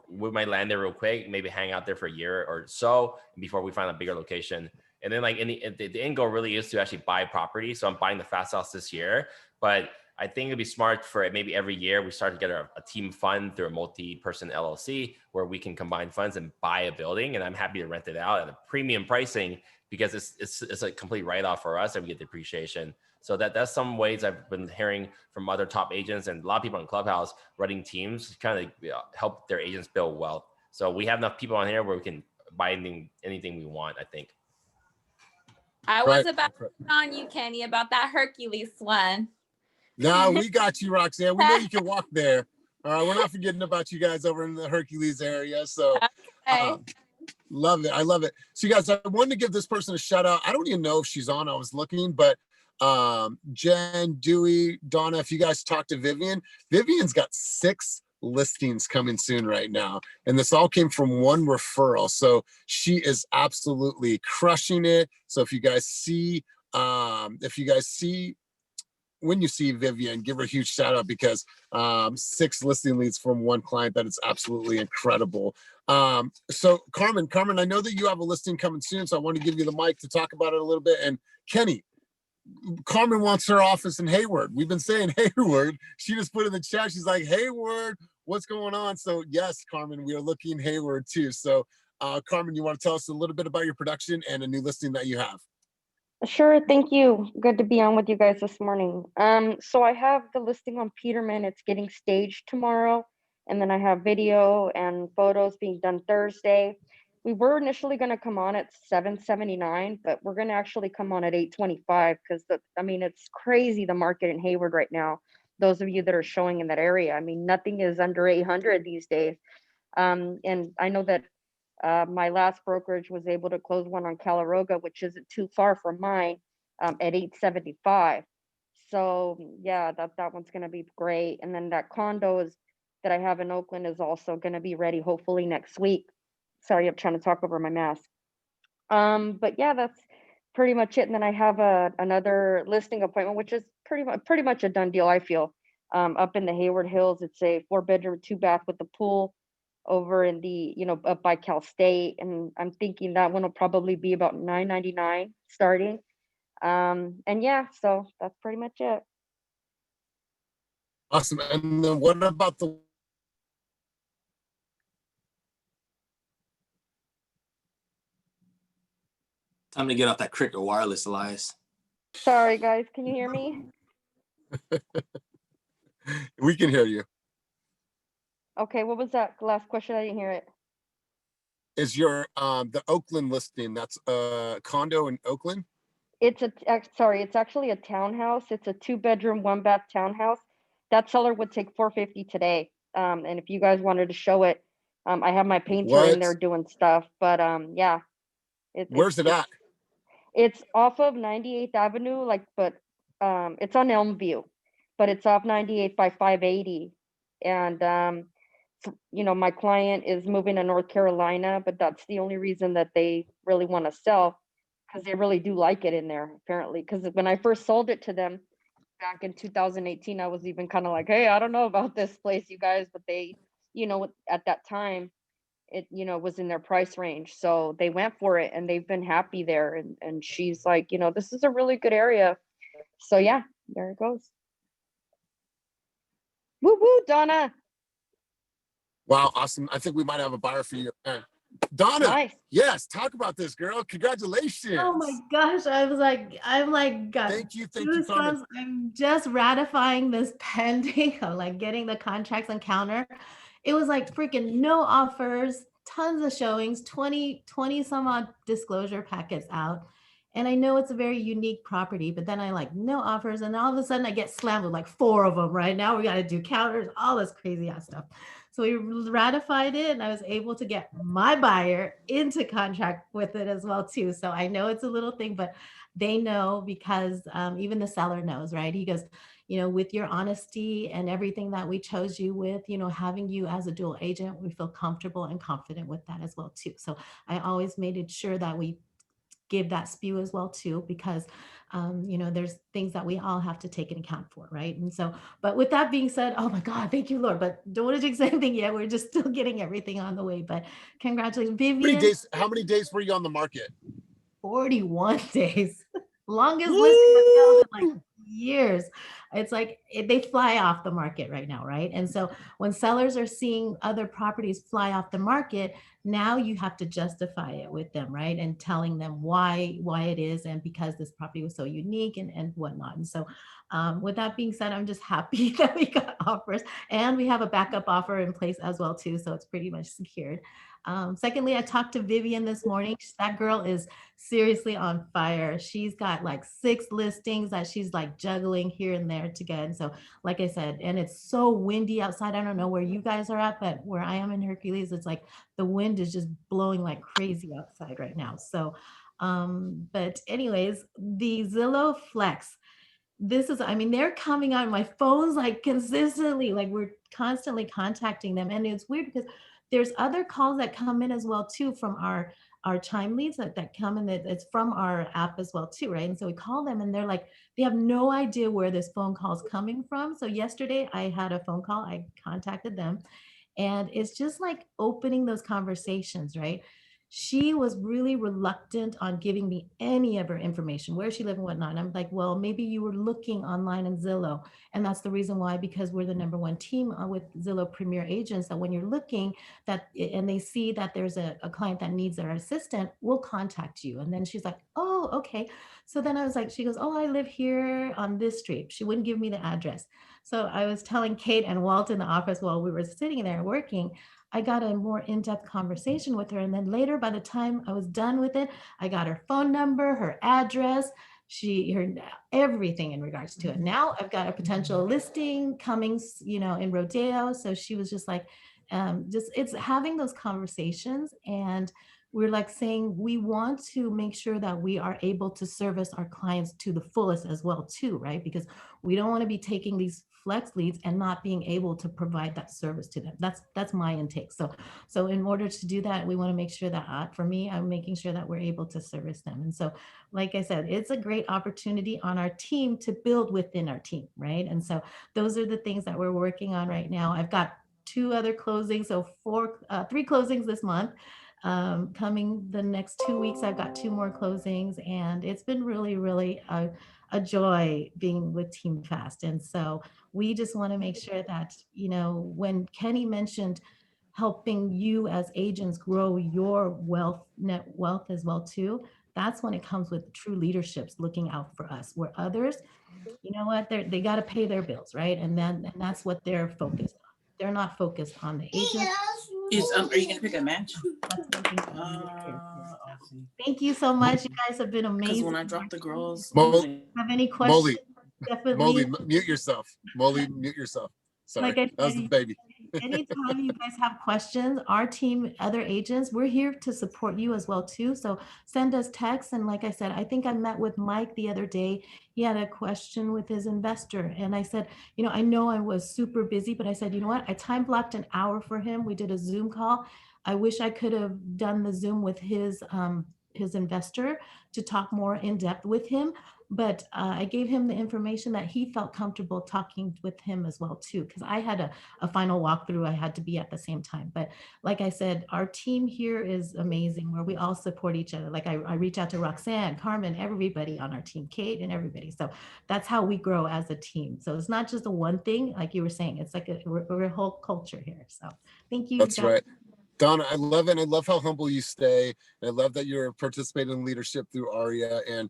land there real quick, maybe hang out there for a year or so before we find a bigger location. And then like the end goal really is to actually buy property. So I'm buying the fast house this year, but I think it'd be smart for maybe every year we start to get a team fund through a multi-person LLC where we can combine funds and buy a building. And I'm happy to rent it out at a premium pricing, because it's a complete write-off for us and we get depreciation. So that's some ways I've been hearing from other top agents and a lot of people in Clubhouse running teams to kind of help their agents build wealth. So we have enough people on here where we can buy anything we want, I think. I was about to on you, Kenny, about that Hercules one. No, we got you, Roxanne. We know you can walk there. All right, we're not forgetting about you guys over in the Hercules area. So love it. I love it. So you guys, I wanted to give this person a shout out. I don't even know if she's on. I was looking, but Jen, Dewey, Donna, if you guys talk to Vivian's got 6 listings coming soon right now. And this all came from one referral. So she is absolutely crushing it. So if you guys see, when you see Vivian, give her a huge shout out, because 6 listing leads from one client, that is absolutely incredible. So Carmen, I know that you have a listing coming soon, so I want to give you the mic to talk about it a little bit. And Kenny, Carmen wants her office in Hayward. We've been saying Hayward. She just put in the chat, she's like, Hayward, what's going on? So yes, Carmen, we are looking Hayward too. So Carmen, you want to tell us a little bit about your production and a new listing that you have? Sure, thank you. Good to be on with you guys this morning. So I have the listing on Peterman. It's getting staged tomorrow, and then I have video and photos being done Thursday. We were initially going to come on at $779, but we're going to actually come on at $825, because it's crazy, the market in Hayward right now. Those of you that are showing in that area, I mean, nothing is under 800 these days. And I know that My last brokerage was able to close one on Calaroga, which isn't too far from mine, at 875. So yeah, that one's gonna be great. And then that condo is that I have in Oakland is also gonna be ready hopefully next week. Sorry, I'm trying to talk over my mask. But yeah, that's pretty much it. And then I have another listing appointment, which is pretty much a done deal, I feel. Up in the Hayward Hills, it's a 4-bedroom, 2-bath with a pool over in the, up by Cal State. And I'm thinking that one will probably be about $999 starting. And yeah, so that's pretty much it. Awesome. And then what about the Time to get off that Cricket Wireless, Elias. Sorry, guys. Can you hear me? We can hear you. Okay, what was that last question? I didn't hear it. Is your the Oakland listing, that's a condo in Oakland? It's it's actually a townhouse. It's a 2-bedroom, 1-bath townhouse. That seller would take $450 today. And if you guys wanted to show it, I have my painter in there doing stuff. But yeah. Where's it at? It's off of 98th Avenue, but it's on Elmview, but it's off 98 by 580. And my client is moving to North Carolina, but that's the only reason that they really want to sell, because they really do like it in there, apparently. Because when I first sold it to them back in 2018, I was even kind of like, hey, I don't know about this place, you guys, but they, at that time, it was in their price range, so they went for it, and they've been happy there. And she's like, this is a really good area. So yeah, there it goes. Woo woo, Donna. Wow, awesome. I think we might have a buyer for you. Donna, nice. Yes, talk about this, girl. Congratulations. Oh my gosh, I'm like, God, thank you for coming. I'm just ratifying this pending of like getting the contracts on counter. It was like freaking no offers, tons of showings, 20 some odd disclosure packets out. And I know it's a very unique property, but then I like no offers. And all of a sudden I get slammed with like 4 of them right now. We got to do counters, all this crazy ass stuff. So we ratified it, and I was able to get my buyer into contract with it as well too. So I know it's a little thing, but they know, because even the seller knows, right? He goes, with your honesty and everything that we chose you with, having you as a dual agent, we feel comfortable and confident with that as well too. So I always made it sure that we give that spew as well too, because there's things that we all have to take into account for, right? And so, but with that being said, oh my God, thank you, Lord, but don't want to jinx anything yet. We're just still getting everything on the way, but congratulations, Vivian. How many days were you on the market? 41 days. Longest listing I've held in like years. It's like they fly off the market right now, right? And so when sellers are seeing other properties fly off the market, now you have to justify it with them, right? And telling them why it is, and because this property was so unique and whatnot. And so with that being said, I'm just happy that we got offers, and we have a backup offer in place as well too. So it's pretty much secured. Secondly, I talked to Vivian this morning. That girl is seriously on fire. She's got like 6 listings that she's like juggling here and there to get. And so, like I said, and it's so windy outside. I don't know where you guys are at, but where I am in Hercules, it's like the wind is just blowing like crazy outside right now. So, but anyways, the Zillow Flex, they're coming on my phones like consistently, like we're constantly contacting them. And it's weird because there's other calls that come in as well too from our chime leads that come in, that it's from our app as well too, right? And so we call them, and they're like, they have no idea where this phone call is coming from. So yesterday I had a phone call, I contacted them, and it's just like opening those conversations, right? She was really reluctant on giving me any of her information, where she lived and whatnot. And I'm like, well, maybe you were looking online in Zillow. And that's the reason why, because we're the #1 team with Zillow Premier Agents, that when you're looking and they see that there's a client that needs their assistant, we'll contact you. And then she's like, oh, okay. So then I was like, she goes, oh, I live here on this street. She wouldn't give me the address. So I was telling Kate and Walt in the office while we were sitting there working, I got a more in-depth conversation with her. And then later, by the time I was done with it, I got her phone number, her address, her everything in regards to it. Now I've got a potential listing coming, in Rodeo. So she was just like, just it's having those conversations, and we're like saying we want to make sure that we are able to service our clients to the fullest as well too, right? Because we don't want to be taking these flex leads and not being able to provide that service to them. That's my intake. So in order to do that, we want to make sure that for me, I'm making sure that we're able to service them. And so, like I said, it's a great opportunity on our team to build within our team, right? And so those are the things that we're working on right now. I've got 2 other closings, so 3 closings this month. Coming the next 2 weeks, I've got 2 more closings, and it's been really a joy being with Team Fast. And so we just want to make sure that, you know, when Kenny mentioned helping you as agents grow your net wealth as well too, that's when it comes with true leaderships looking out for us, where others, you know what, they got to pay their bills, right? And that's what they're focused on. They're not focused on the agent. Are you gonna pick a match? Thank you so much. You guys have been amazing. Because when I drop the girls, have any questions? Molly, mute yourself. Molly, mute yourself. Sorry, like I that was the baby. Anytime you guys have questions, our team, other agents, we're here to support you as well too. So send us texts. And like I said, I think I met with Mike the other day. He had a question with his investor. And I said, you know I was super busy, but I said, you know what? I time blocked an hour for him. We did a Zoom call. I wish I could have done the Zoom with his investor to talk more in depth with him. But I gave him the information that he felt comfortable talking with him as well too, because I had a final walkthrough I had to be at the same time. But like I said, our team here is amazing, where we all support each other. Like I reach out to Roxanne, Carmen, everybody on our team, Kate and everybody. So that's how we grow as a team. So it's not just a one thing, like you were saying, it's like we're a whole culture here. So thank you. That's right. Donna, I love it. I love how humble you stay. And I love that you're participating in leadership through ARIA. And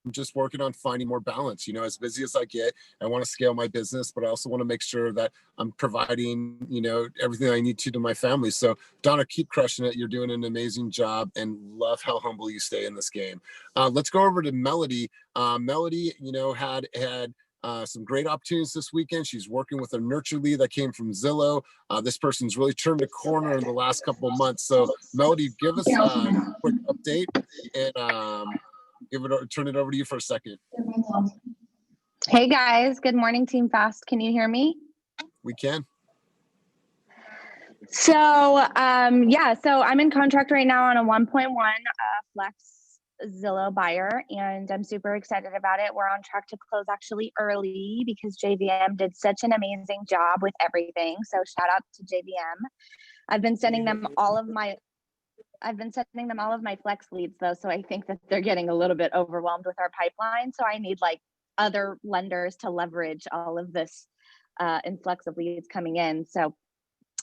I'm just working on finding more balance. You know, as busy as I get, I want to scale my business, but I also want to make sure that I'm providing, you know, everything I need to my family. So Donna, keep crushing it. You're doing an amazing job, and love how humble you stay in this game. Let's go over to Melody. Melody, you know, had some great opportunities this weekend. She's working with a nurture lead that came from Zillow. This person's really turned a corner in the last couple of months. So Melody, give us a quick update and turn it over to you for a second. Hey guys, good morning, Team Fast. Can you hear me? We can. So so I'm in contract right now on a 1.1 flex Zillow buyer, and I'm super excited about it. We're on track to close actually early because JVM did such an amazing job with everything. So shout out to JVM. I've been sending them all of my flex leads though. So I think that they're getting a little bit overwhelmed with our pipeline. So I need like other lenders to leverage all of this influx of leads coming in. So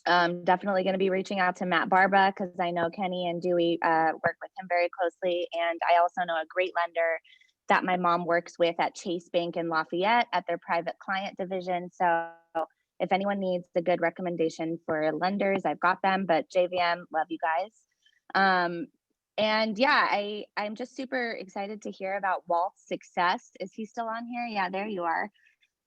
definitely going to be reaching out to Matt Barba, because I know Kenny and Dewey work with him very closely. And I also know a great lender that my mom works with at Chase Bank in Lafayette at their private client division. So if anyone needs a good recommendation for lenders, I've got them. But JVM, love you guys. And yeah, I'm just super excited to hear about Walt's success. Is he still on here? Yeah, there you are.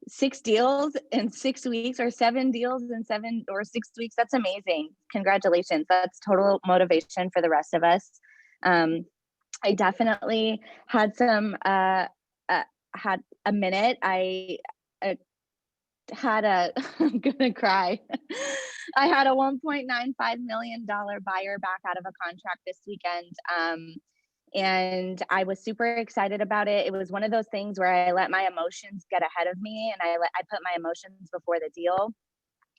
6 deals in 6 weeks, or 7 deals in 7 or 6 weeks. That's amazing. Congratulations. That's total motivation for the rest of us. I definitely had had a minute. I'm gonna cry. I had a $1.95 million buyer back out of a contract this weekend. And I was super excited about it. It was one of those things where I let my emotions get ahead of me, and I put my emotions before the deal,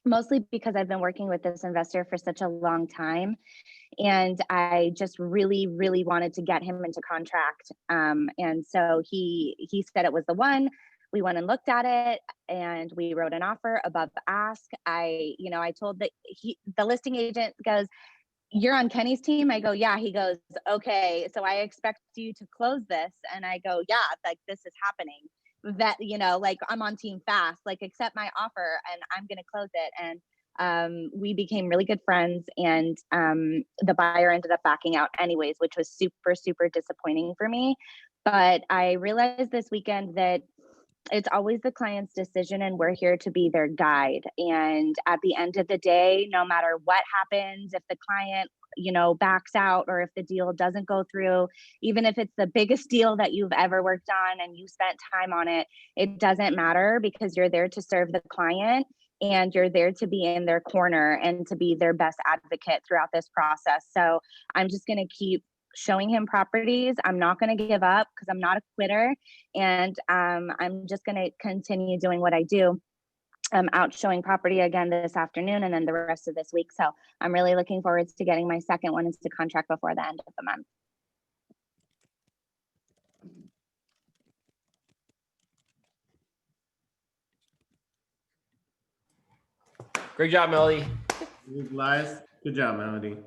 mostly because I've been working with this investor for such a long time. And I just really, really wanted to get him into contract. And so he said it was the one. We went and looked at it, and we wrote an offer above the ask. I told the listing agent goes, "You're on Kenny's team?" I go, "Yeah." He goes, "Okay, so I expect you to close this." And I go, "Yeah, like this is happening. That, like I'm on Team Fast, like accept my offer and I'm going to close it." And we became really good friends, and the buyer ended up backing out anyways, which was super, super disappointing for me. But I realized this weekend that it's always the client's decision, and we're here to be their guide. And at the end of the day, no matter what happens, if the client, you know, backs out, or if the deal doesn't go through, even if it's the biggest deal that you've ever worked on and you spent time on it, it doesn't matter, because you're there to serve the client, and you're there to be in their corner and to be their best advocate throughout this process. So I'm just going to keep showing him properties. I'm not going to give up, because I'm not a quitter. And I'm just going to continue doing what I do. I'm out showing property again this afternoon and then the rest of this week. So I'm really looking forward to getting my second one into contract before the end of the month. Great job, Melody. Elias, good job, Melody.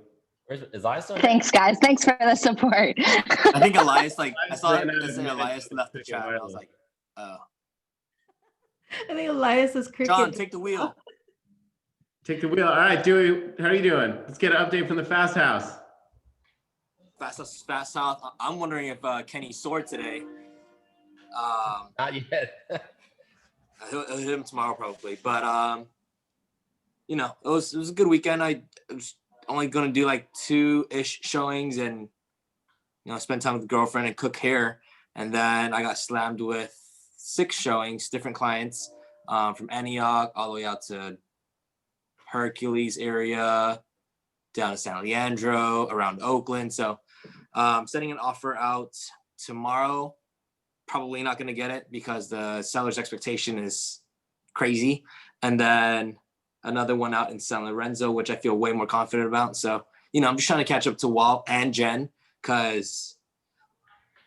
Is Elias still here? Thanks, guys. Thanks for the support. I think Elias, like, I saw Ran out it of say minutes Elias to left the pick chat, and I was wireless. like, oh. I think Elias is cricket. John, take the wheel. Take the wheel. All right, Dewey, how are you doing? Let's get an update from the Fast House. Fast South. I'm wondering if Kenny soared today. Not yet. He'll hit him tomorrow probably, but you know, it was a good weekend. I was only gonna do like 2-ish showings and, you know, spend time with the girlfriend and cook hair, and then I got slammed with 6 showings, different clients, from Antioch all the way out to Hercules area, down to San Leandro, around Oakland. So sending an offer out tomorrow. Probably not going to get it because the seller's expectation is crazy. And then another one out in San Lorenzo, which I feel way more confident about. So, you know, I'm just trying to catch up to Walt and Jen, because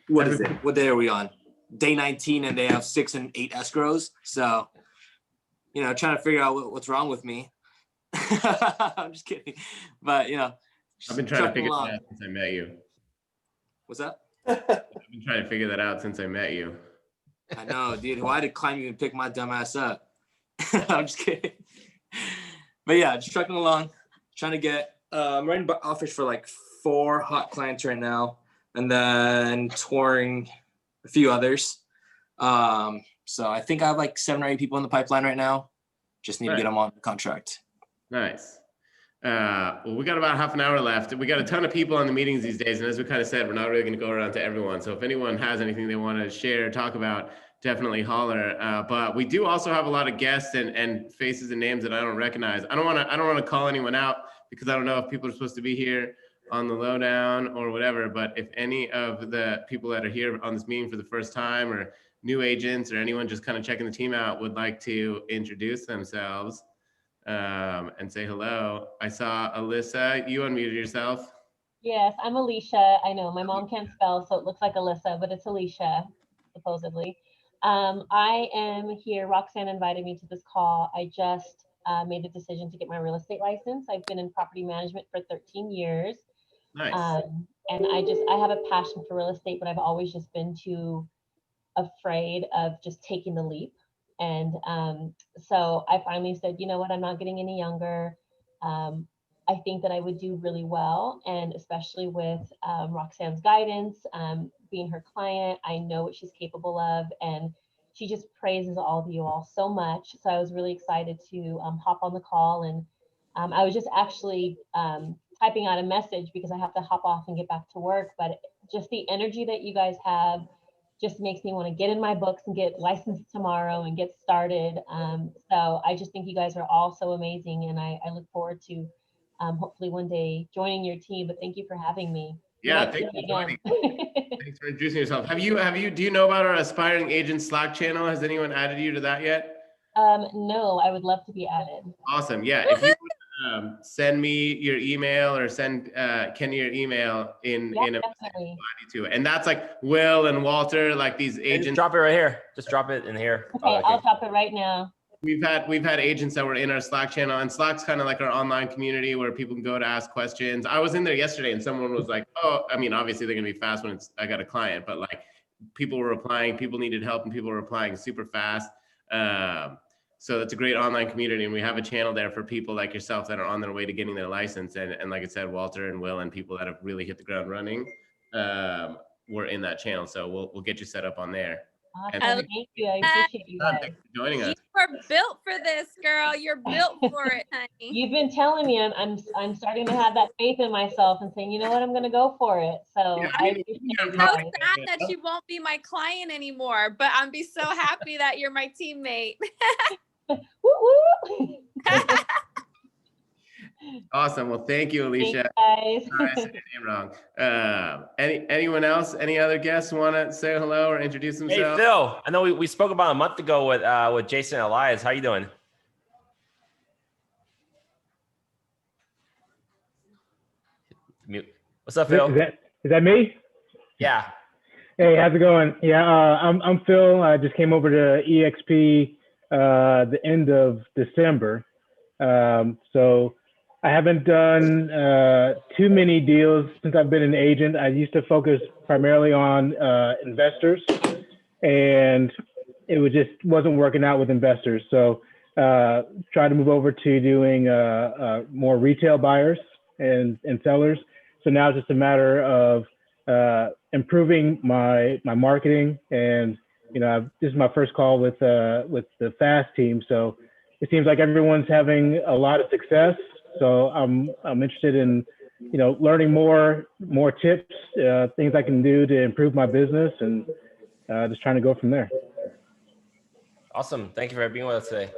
what is it? What day are we on? Day 19, and they have 6 and 8 escrows. So, you know, trying to figure out what's wrong with me. I'm just kidding. But, you know, I've been trying to figure that out since I met you. What's that? I've been trying to figure that out since I met you. I know, dude. Why did climb you and pick my dumb ass up? I'm just kidding. But yeah, just trucking along, trying to get, I'm writing offers for like 4 hot clients right now, and then touring a few others. So I think I have like 7 or 8 people in the pipeline right now. Just need to get them on the contract. Nice. Well, we got about half an hour left. We got a ton of people on the meetings these days, and as we kind of said, we're not really going to go around to everyone. So if anyone has anything they want to share, talk about, definitely holler. But we do also have a lot of guests and faces and names that I don't recognize. I don't want to call anyone out, because I don't know if people are supposed to be here on the lowdown or whatever. But if any of the people that are here on this meeting for the first time, or new agents, or anyone just kind of checking the team out, would like to introduce themselves and say hello. I saw Alyssa, you unmuted yourself. Yes, I'm Alicia. I know my mom can't spell, so it looks like Alyssa, but it's Alicia, supposedly. I am here. Roxanne invited me to this call. I just made the decision to get my real estate license. I've been in property management for 13 years. Nice. And I have a passion for real estate, but I've always just been too afraid of just taking the leap. And so I finally said, you know what, I'm not getting any younger. I think that I would do really well. And especially with Roxanne's guidance, being her client, I know what she's capable of. And she just praises all of you all so much. So I was really excited to hop on the call. And I was just actually typing out a message because I have to hop off and get back to work. But just the energy that you guys have just makes me want to get in my books and get licensed tomorrow and get started. So I just think you guys are all so amazing, and I look forward to hopefully one day joining your team. But thank you for having me. Yeah, thanks for joining. Thanks for introducing yourself. Do you know about our aspiring agent Slack channel? Has anyone added you to that yet? No, I would love to be added. Awesome. Yeah, if you send me your email, or send Kenny your email in a message, to. And that's like Will and Walter, like these agents. Just drop it right here. Just drop it in here. Okay, I'll drop it right now. We've had agents that were in our Slack channel, and Slack's kind of like our online community where people can go to ask questions. I was in there yesterday, and someone was like, "Oh, I mean, obviously they're gonna be fast when I got a client, but like people were replying, people needed help, and people were replying super fast." So it's a great online community, and we have a channel there for people like yourself that are on their way to getting their license. And like I said, Walter and Will and people that have really hit the ground running were in that channel. So we'll get you set up on there. And Awesome. Thank you. I appreciate you guys. thanks for joining us. You are built for this, girl. You're built for it, honey. You've been telling me I'm starting to have that faith in myself and saying, you know what, I'm gonna go for it. So I appreciate I'm you so guys. sad that you won't be my client anymore, but I'm be so happy that you're my teammate. Woo woo. Awesome. Well, thank you, Alicia. Thanks, Sorry, I said your name wrong. Anyone else? Any other guests want to say hello or introduce Hey, themselves? Phil. I know we spoke about a month ago with Jason and Elias. How you doing? Mute. What's up, Phil? Is that me? Yeah. Hey, how's it going? Yeah, I'm Phil. I just came over to eXp the end of December. So I haven't done too many deals since I've been an agent. I used to focus primarily on investors, and it just wasn't working out with investors. So tried to move over to doing more retail buyers and sellers. So now it's just a matter of improving my marketing, and this is my first call with the Fast team. So it seems like everyone's having a lot of success. So I'm interested in learning more tips, things I can do to improve my business, and just trying to go from there. Awesome. Thank you for being with us today.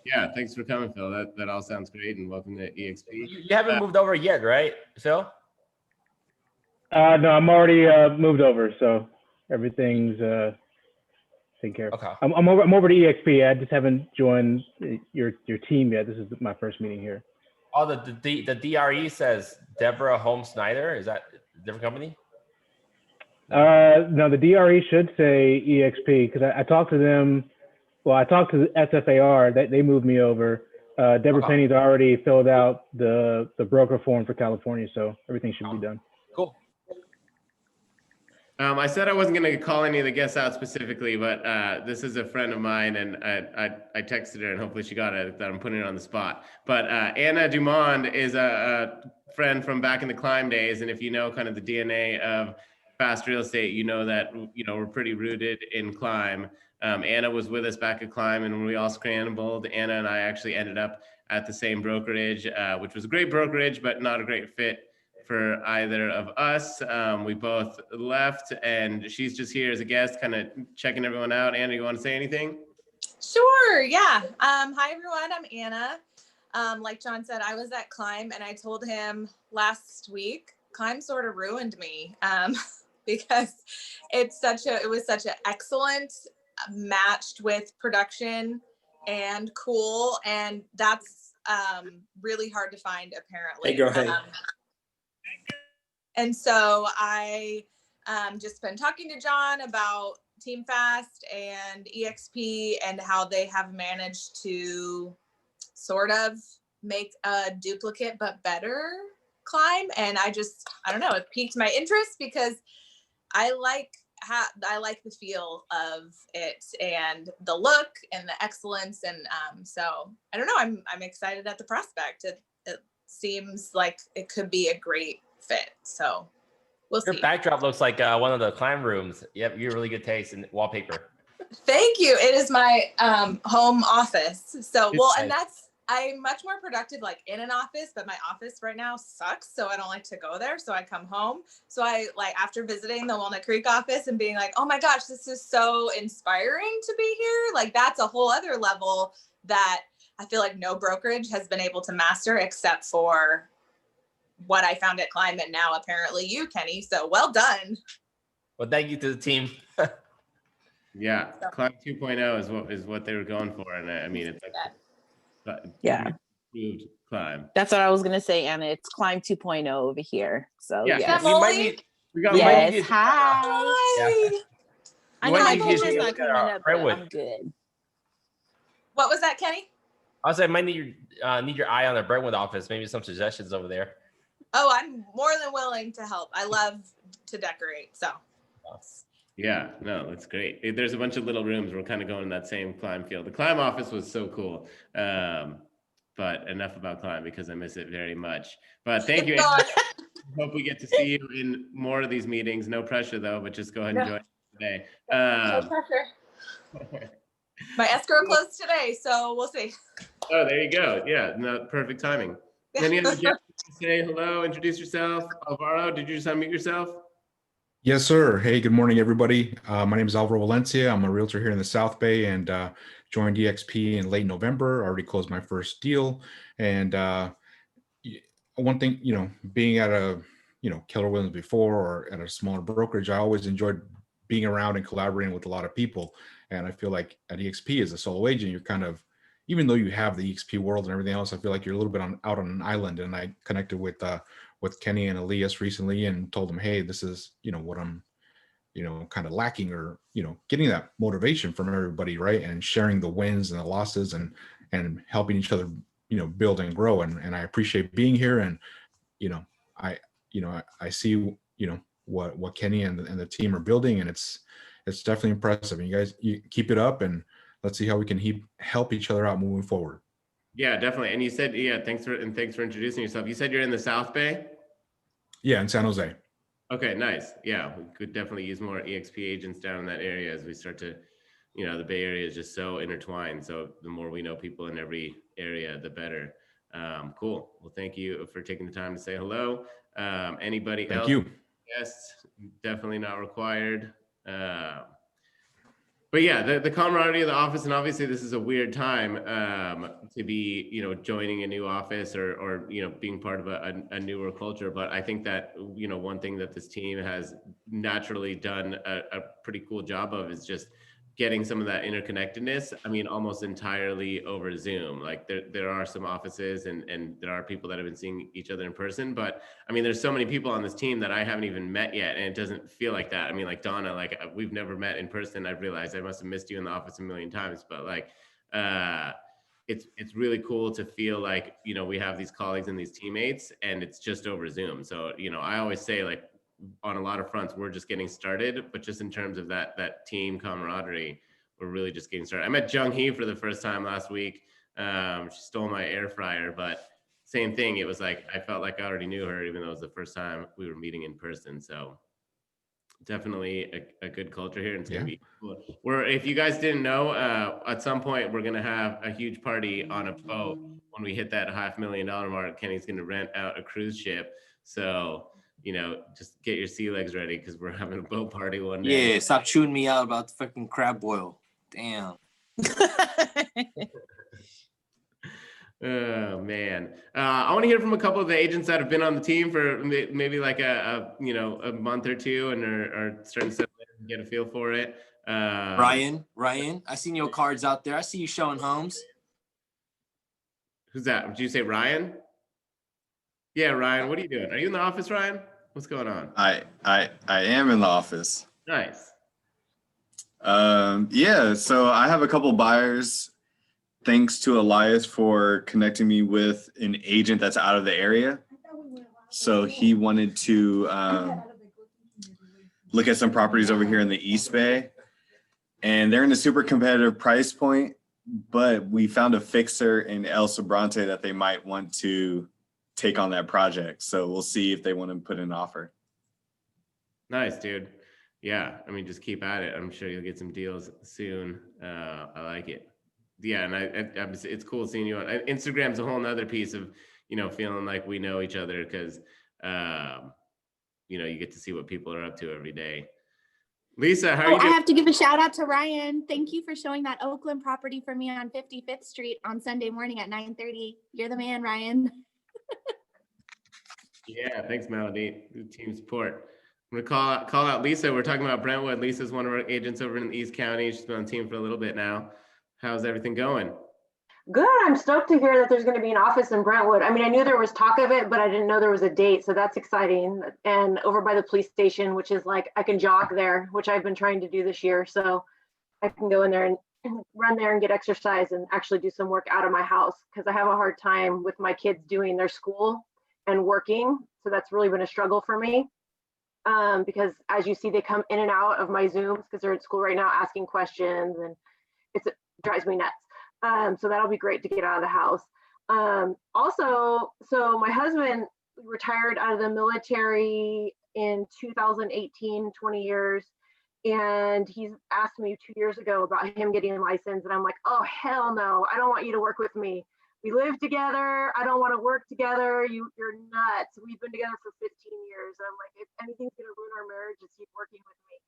Yeah, thanks for coming, Phil. That all sounds great, and welcome to eXp. You haven't moved over yet, right, Phil? No, I'm already moved over, so everything's taken care of. Okay. I'm over to eXp. I just haven't joined your team yet. This is my first meeting here. Oh, the DRE says Deborah Holmes Snyder. Is that a different company? No, the DRE should say eXp because I talked to them. Well, I talked to the SFAR. They moved me over. Deborah Penny's already filled out the broker form for California, so everything should be done. Cool. I said I wasn't going to call any of the guests out specifically, but this is a friend of mine, and I texted her, and hopefully she got it, that I'm putting her on the spot. But Anna Dumond is a friend from back in the Climb days, and if you know kind of the DNA of Fast Real Estate, you know that we're pretty rooted in Climb. Anna was with us back at Climb, and when we all scrambled, Anna and I actually ended up at the same brokerage, which was a great brokerage, but not a great fit for either of us. We both left, and she's just here as a guest, kind of checking everyone out. Anna, you want to say anything? Sure, yeah. Hi, everyone. I'm Anna. Like John said, I was at Climb, and I told him last week, Climb sort of ruined me because it was such an excellent matched with production and cool, and that's really hard to find apparently. Hey, girl, hey. And so I just been talking to John about Team Fast and eXp and how they have managed to sort of make a duplicate but better Climb. And I don't know, it piqued my interest because I like the feel of it and the look and the excellence. And so I don't know, I'm excited at the prospect. It seems like it could be a great fit. So we'll see. Your backdrop looks like one of the Climb rooms. Yep, you have really good taste in wallpaper. Thank you. It is my home office. So, well, and I'm much more productive like in an office, but my office right now sucks. So I don't like to go there. So I come home. So I like after visiting the Walnut Creek office and being like, oh my gosh, this is so inspiring to be here. Like that's a whole other level that I feel like no brokerage has been able to master except for what I found at Climb, and now apparently you, Kenny. So well done. Well, thank you to the team. Yeah, Climb 2.0 is what they were going for, and I mean it's like Yeah. Improved Climb. That's what I was gonna say, Anna. It's Climb 2.0 over here. So Yeah. yes. We might need. Yes. Hi. Yeah. I We know might my need you to picture's look not at coming our up, but Brentwood. I'm good. What was that, Kenny? I was saying, I might need your eye on the Brentwood office. Maybe some suggestions over there. Oh, I'm more than willing to help. I love to decorate. So Yeah, no, that's great. There's a bunch of little rooms. We're kind of going in that same Climb field. The Climb office was so cool. But enough about Climb because I miss it very much. But thank you. Hope we get to see you in more of these meetings. No pressure though, but just go ahead and join us today. no pressure. My escrow closed today, so we'll see. Oh, there you go. Yeah, no, perfect timing. Any other guests say hello, introduce yourself? Alvaro, did you just unmute yourself? Yes, sir. Hey, good morning, everybody. My name is Alvaro Valencia. I'm a realtor here in the South Bay and joined eXp in late November. I already closed my first deal. And one thing, being at a, Keller Williams before or at a smaller brokerage, I always enjoyed being around and collaborating with a lot of people. And I feel like at eXp as a solo agent, you're kind of, even though you have the eXp world and everything else, I feel like you're a little bit out on an island. And I connected with Kenny and Elias recently and told them, hey, this is, what I'm, kind of lacking, or, getting that motivation from everybody, right? And sharing the wins and the losses and helping each other, build and grow. And I appreciate being here. And, I see, what Kenny and the team are building, and it's definitely impressive. And you keep it up, and let's see how we can help each other out moving forward. Yeah, definitely. And you said, thanks for introducing yourself. You said you're in the South Bay? Yeah, in San Jose. Okay, nice. Yeah, we could definitely use more eXp agents down in that area as we start to, the Bay Area is just so intertwined. So the more we know people in every area, the better. Cool. Well, thank you for taking the time to say hello. Anybody else? Thank you. Yes, definitely not required. But yeah, the camaraderie of the office, and obviously this is a weird time to be, joining a new office or being part of a newer culture. But I think that, one thing that this team has naturally done a pretty cool job of is just getting some of that interconnectedness. I mean, almost entirely over Zoom. Like there are some offices and there are people that have been seeing each other in person, but I mean, there's so many people on this team that I haven't even met yet. And it doesn't feel like that. I mean, like Donna, like we've never met in person. I've realized I must have missed you in the office a million times, but like, it's really cool to feel like, we have these colleagues and these teammates and it's just over Zoom. So, I always say, like, on a lot of fronts, we're just getting started, but just in terms of that team camaraderie, we're really just getting started. I met Jung Hee for the first time last week. She stole my air fryer, but same thing. It was like, I felt like I already knew her, even though it was the first time we were meeting in person. So definitely a good culture here. And it's gonna be cool. If you guys didn't know, at some point, we're gonna have a huge party on a boat. When we hit that $500,000 mark, Kenny's gonna rent out a cruise ship. So, just get your sea legs ready because we're having a boat party one day. Yeah, stop chewing me out about the fucking crab boil. Damn. Oh man, I want to hear from a couple of the agents that have been on the team for maybe like a month or two and are starting to get a feel for it. Ryan, I seen your cards out there. I see you showing homes. Who's that? Did you say Ryan? Yeah, Ryan. What are you doing? Are you in the office, Ryan? What's going on? I am in the office. Nice. Yeah, so I have a couple buyers. Thanks to Elias for connecting me with an agent that's out of the area. So he wanted to look at some properties over here in the East Bay. And they're in a super competitive price point, but we found a fixer in El Sobrante that they might want to take on that project. So we'll see if they want to put in an offer. Nice, dude. Yeah, I mean, just keep at it. I'm sure you'll get some deals soon. I like it. Yeah, and it's cool seeing you on Instagram's a whole nother piece of, feeling like we know each other because, you get to see what people are up to every day. Lisa, how are you doing? I have to give a shout out to Ryan. Thank you for showing that Oakland property for me on 55th Street on Sunday morning at 9:30. You're the man, Ryan. Yeah, thanks, Melody. Team support. I'm gonna call out Lisa. We're talking about Brentwood. Lisa's one of our agents over in East County. She's been on the team for a little bit now. How's everything going? Good. I'm stoked to hear that there's going to be an office in Brentwood. I mean, I knew there was talk of it, but I didn't know there was a date. So that's exciting. And over by the police station, which is like, I can jog there, which I've been trying to do this year. So I can go in there and run there and get exercise and actually do some work out of my house because I have a hard time with my kids doing their school and working. So that's really been a struggle for me. Because as you see, they come in and out of my Zooms because they're at school right now asking questions and it drives me nuts. So that'll be great to get out of the house. Also, so my husband retired out of the military in 2018, 20 years. And he's asked me 2 years ago about him getting a license. And I'm like, oh, hell no, I don't want you to work with me. We live together. I don't want to work together. You're nuts. We've been together for 15 years. And I'm like, if anything's going to ruin our marriage, it's you working with me.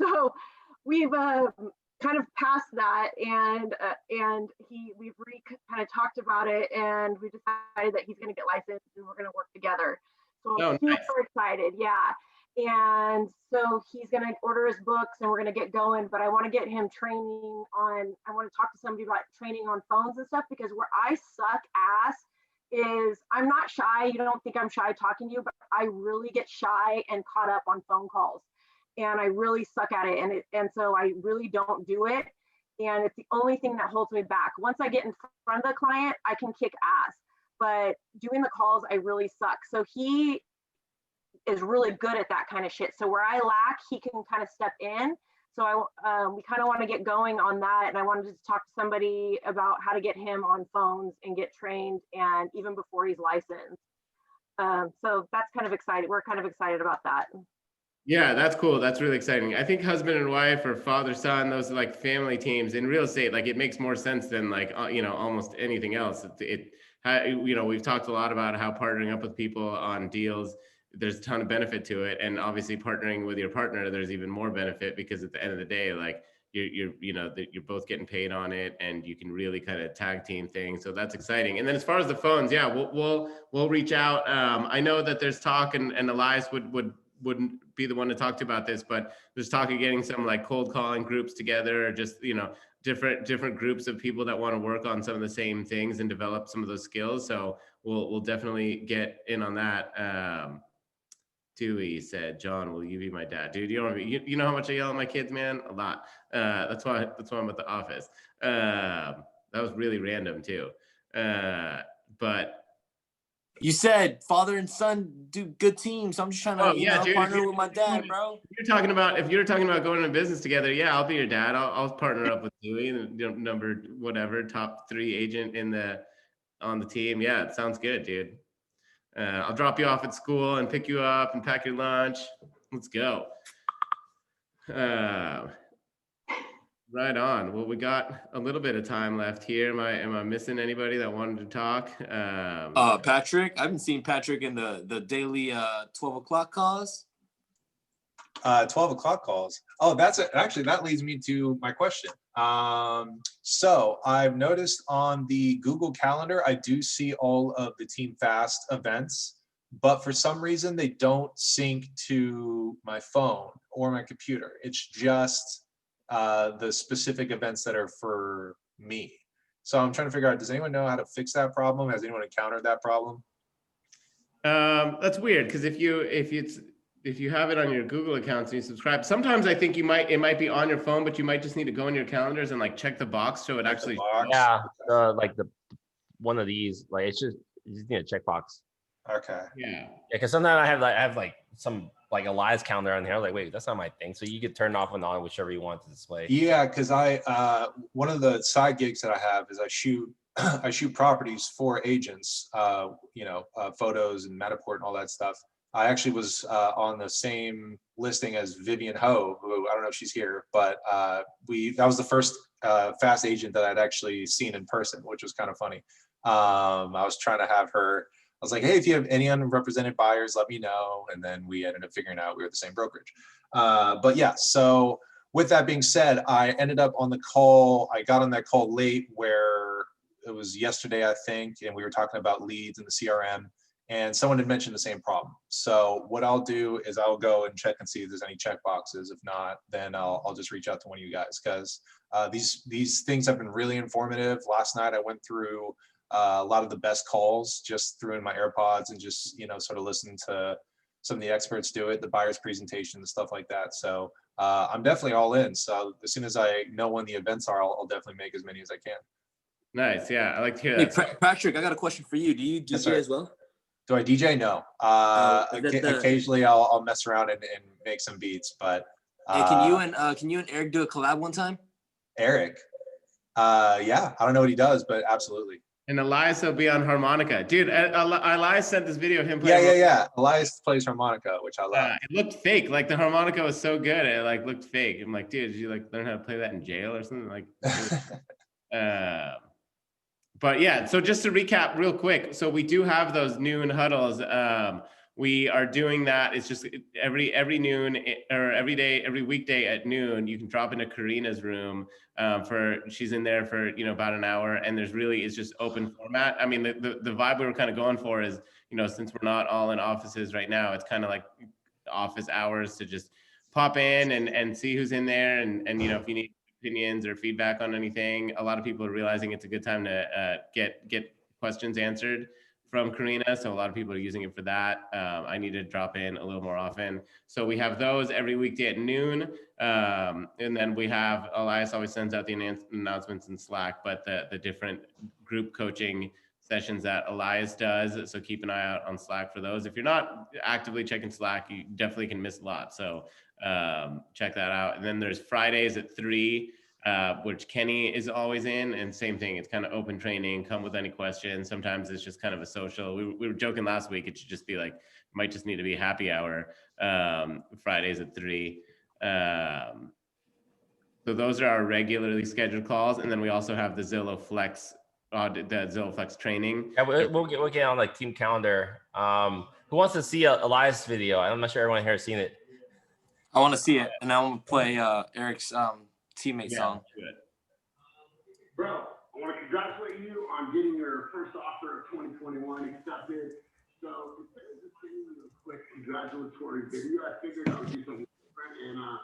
So we've kind of passed that, and we've kind of talked about it, and we decided that he's going to get licensed and we're going to work together. So I'm super excited. Yeah. And so he's going to order his books and we're going to get going, but I want to get him training on, I want to talk to somebody about training on phones and stuff, because where I suck ass is I'm not shy. You don't think I'm shy talking to you, but I really get shy and caught up on phone calls, and I really suck at it. And so I really don't do it. And it's the only thing that holds me back. Once I get in front of the client, I can kick ass, but doing the calls, I really suck. So he is really good at that kind of shit. So where I lack, he can kind of step in. So we kind of want to get going on that. And I wanted to talk to somebody about how to get him on phones and get trained, and even before he's licensed. So that's kind of exciting. We're kind of excited about that. Yeah, that's cool. That's really exciting. I think husband and wife or father son, those are like family teams in real estate. Like it makes more sense than like almost anything else. We've talked a lot about how partnering up with people on deals, there's a ton of benefit to it, and obviously partnering with your partner, there's even more benefit, because at the end of the day, like you're both getting paid on it, and you can really kind of tag team things. So that's exciting. And then as far as the phones, yeah, we'll reach out. I know that there's talk, and Elias wouldn't be the one to talk to about this, but there's talk of getting some like cold calling groups together, or just, different groups of people that want to work on some of the same things and develop some of those skills. So we'll definitely get in on that. Dewey said, John, will you be my dad? Dude, you know how much I yell at my kids, man? A lot. That's why I'm at the office. That was really random too. But you said father and son do good teams. So I'm just trying to partner with my dad, bro. If you're talking about going into business together, yeah, I'll be your dad. I'll partner up with Dewey, number whatever, top 3 agent on the team. Yeah, it sounds good, dude. I'll drop you off at school and pick you up and pack your lunch. Let's go. Right on. Well, we got a little bit of time left here. Am I missing anybody that wanted to talk? Patrick. I haven't seen Patrick in the daily 12 o'clock calls. 12 o'clock calls. Oh, actually, that leads me to my question. So I've noticed on the Google Calendar, I do see all of the Team Fast events, but for some reason they don't sync to my phone or my computer. It's just the specific events that are for me. So I'm trying to figure out, does anyone know how to fix that problem? Has anyone encountered that problem? That's weird, because if you have it on your Google accounts and you subscribe, sometimes I think it might be on your phone, but you might just need to go in your calendars and like check the box so it actually. Yeah, like the one of these, like you just need a checkbox. Okay. Yeah. Because sometimes I have some like Elias calendar on here. I was like, wait, that's not my thing. So you could turn off and on whichever you want to display. Yeah, because one of the side gigs that I have is I shoot properties for agents, photos and Matterport and all that stuff. I actually was on the same listing as Vivian Ho, who I don't know if she's here, but that was the first fast agent that I'd actually seen in person, which was kind of funny. I was trying to have her. I was like, hey, if you have any unrepresented buyers, let me know. And then we ended up figuring out we were the same brokerage. But yeah, so with that being said, I ended up on the call. I got on that call late, where it was yesterday, I think, and we were talking about leads in the CRM. And someone had mentioned the same problem. So what I'll do is I'll go and check and see if there's any check boxes. If not, then I'll just reach out to one of you guys, because these things have been really informative. Last night I went through a lot of the best calls, just threw in my AirPods and just sort of listened to some of the experts do it, the buyer's presentation and stuff like that. So I'm definitely all in. So as soon as I know when the events are, I'll definitely make as many as I can. Nice. Yeah, I like to hear Hey, that. Patrick, I got a question for you. Do you DJ as well? Do I DJ? No. Occasionally I'll mess around and make some beats, but hey, can you and Eric do a collab one time? Eric? Yeah, I don't know what he does, but absolutely. And Elias will be on harmonica. Dude, Elias sent this video of him playing. Yeah. Elias plays harmonica, which I love. It looked fake. Like the harmonica was so good. It like looked fake. I'm like, dude, did you like learn how to play that in jail or something? Like, but yeah, so just to recap real quick. So we do have those noon huddles. We are doing that. It's just every noon or every day, every weekday at noon, you can drop into Karina's room she's in there for, about an hour, and it's just open format. I mean, the vibe we were kind of going for is, since we're not all in offices right now, it's kind of like office hours to just pop in and see who's in there. And if you need opinions or feedback on anything, a lot of people are realizing it's a good time to get questions answered from Karina. So a lot of people are using it for that. I need to drop in a little more often. So we have those every weekday at noon. And then we have, Elias always sends out the announcements in Slack, but the different group coaching sessions that Elias does. So keep an eye out on Slack for those. If you're not actively checking Slack, you definitely can miss a lot. So check that out. And then there's Fridays at 3, which Kenny is always in, and same thing. It's kind of open training, come with any questions. Sometimes it's just kind of a social. We were joking last week. It should just be like, might just need to be a happy hour, Fridays at 3. So those are our regularly scheduled calls. And then we also have the Zillow Flex training. Yeah, we'll get on like team calendar. Who wants to see Elias video? I'm not sure everyone here has seen it. I want to see it, and I want to play Eric's teammate song. Bro, I want to congratulate you on getting your first offer of 2021 accepted. So instead of just giving you a quick congratulatory video, I figured I would do something different, and I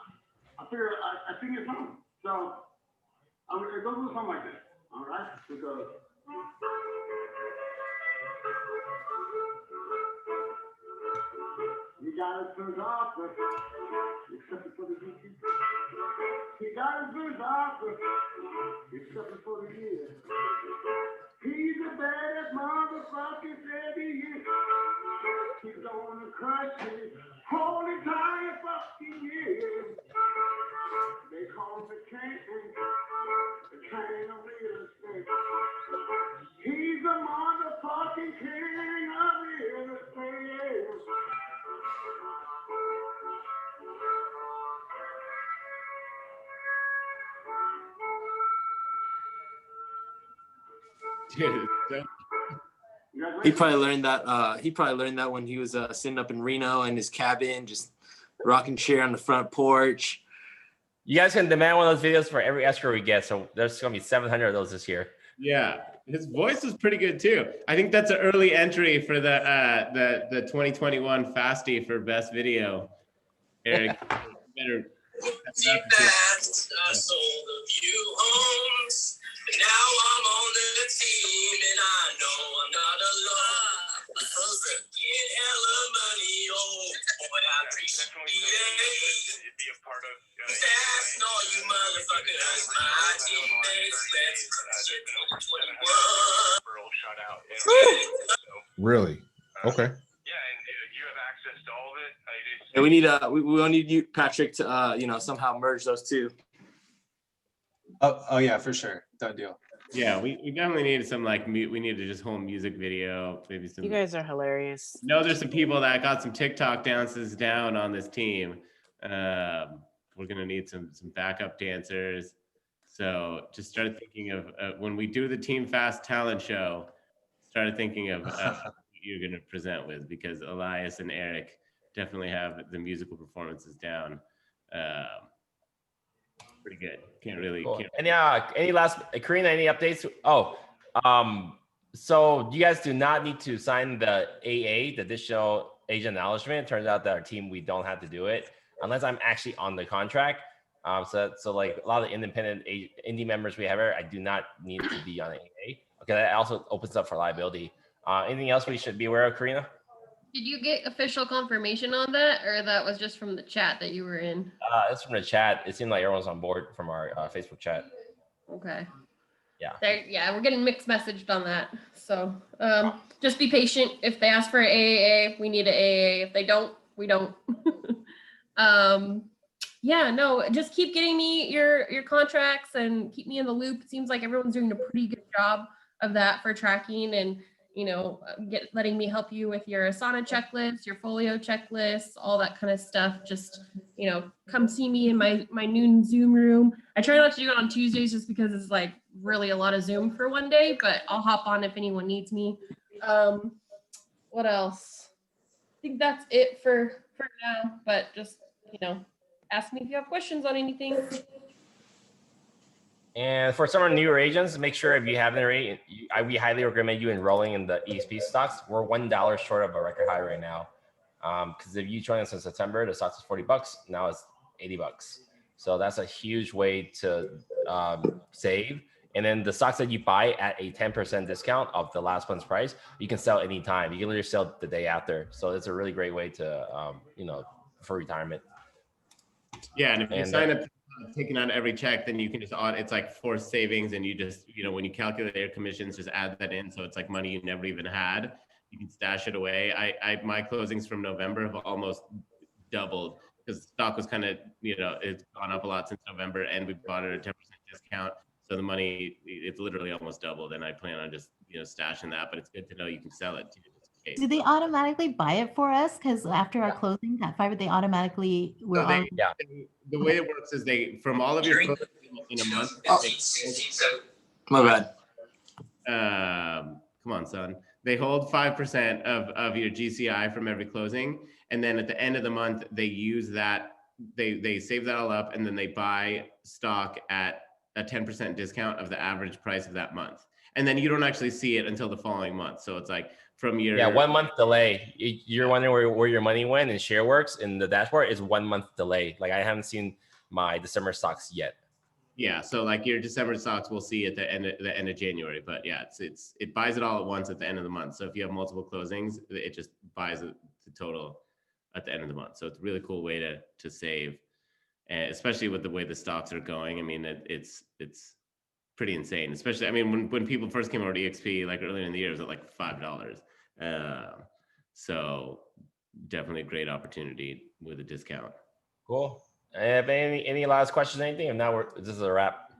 figured I think it's home. So it goes with something like this. All right, it goes. You got his first offer, except for the weekend. He got his first offer, except for the year. He's the baddest motherfucker that he is. He's gonna crush it, whole entire fucking year. They call him the king of real estate. He's the motherfucking king of real estate. Dude, He probably learned that. He probably learned that when he was sitting up in Reno in his cabin, just rocking chair on the front porch. You guys can demand one of those videos for every escrow we get. So there's going to be 700 of those this year. Yeah, his voice is pretty good too. I think that's an early entry for the 2021 Fasty for best video. Eric, better. Sold a few homes, and now I'm on the team, and I know I'm not alone. Get hella money, oh boy, I appreciate it. Be a part of. That's all you motherfuckers, my teammates. Let's get 2021. Really? Okay. And we need you, Patrick, to somehow merge those two. Oh yeah, for sure. Done deal. Yeah, we definitely need some we need to just whole music video, maybe some. You guys are hilarious. There's some people that got some TikTok dances down on this team. We're gonna need some backup dancers. So just started thinking of when we do the Team Fast talent show. Started thinking of who you're gonna present with, because Elias and Eric definitely have the musical performances down. Pretty good. Cool. Any last, Karina, any updates? So you guys do not need to sign the AA, the additional agent acknowledgement. It turns out that our team, we don't have to do it unless I'm actually on the contract. So like a lot of the independent indie members we have here, I do not need to be on AA. Okay, that also opens up for liability. Anything else we should be aware of, Karina? Did you get official confirmation on that, or that was just from the chat that you were in? It's from the chat. It seemed like everyone's on board from our Facebook chat. Okay. Yeah. We're getting mixed messaged on that. So just be patient. If they ask for an AAA, we need an AAA. If they don't, we don't. Just keep getting me your contracts and keep me in the loop. It seems like everyone's doing a pretty good job of that for tracking and, letting me help you with your Asana checklist, your folio checklist, all that kind of stuff. Just, come see me in my noon Zoom room. I try not to do it on Tuesdays just because it's like really a lot of Zoom for one day, but I'll hop on if anyone needs me. What else? I think that's it for now, but just, ask me if you have questions on anything. And for some of our newer agents, make sure if you haven't already, we highly recommend you enrolling in the eXp stocks. We're $1 short of a record high right now. Because if you joined us in September, the stocks is $40. Now it's $80. So that's a huge way to save. And then the stocks that you buy at a 10% discount of the last month's price, you can sell anytime. You can literally sell the day after. So it's a really great way to, for retirement. Yeah, and if you sign up taking out every check, then you can just it's like forced savings, and you just, when you calculate your commissions, just add that in, so it's like money you never even had. You can stash it away. My closings from November have almost doubled because stock was kind of, it's gone up a lot since November, and we bought it at a 10% discount. So the money, it's literally almost doubled, and I plan on just, stashing that, but it's good to know you can sell it too. Do they automatically buy it for us? Because after our closing at 5, they automatically The way it works is from all of your closings in a month. My bad. Come on, son. They hold 5% of your GCI from every closing, and then at the end of the month, they use that. They save that all up, and then they buy stock at a 10% discount of the average price of that month. And then you don't actually see it until the following month. So it's like from your 1 month delay. You're wondering where your money went, and ShareWorks in the dashboard is 1 month delay. Like I haven't seen my December stocks yet. Yeah, so like your December stocks we'll see at the end of January, but yeah, it buys it all at once at the end of the month. So if you have multiple closings, it just buys the total at the end of the month. So it's a really cool way to save, and especially with the way the stocks are going. I mean, it's pretty insane. Especially, I mean, when people first came over to eXp, like earlier in the year, it was at like $5. So definitely a great opportunity with a discount. Cool. Have any last questions, anything? If not, this is a wrap.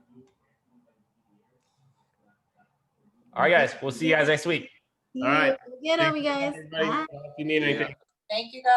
All right, guys. We'll see you guys next week. All right. Get on, you guys. If you need anything. Thank you, guys.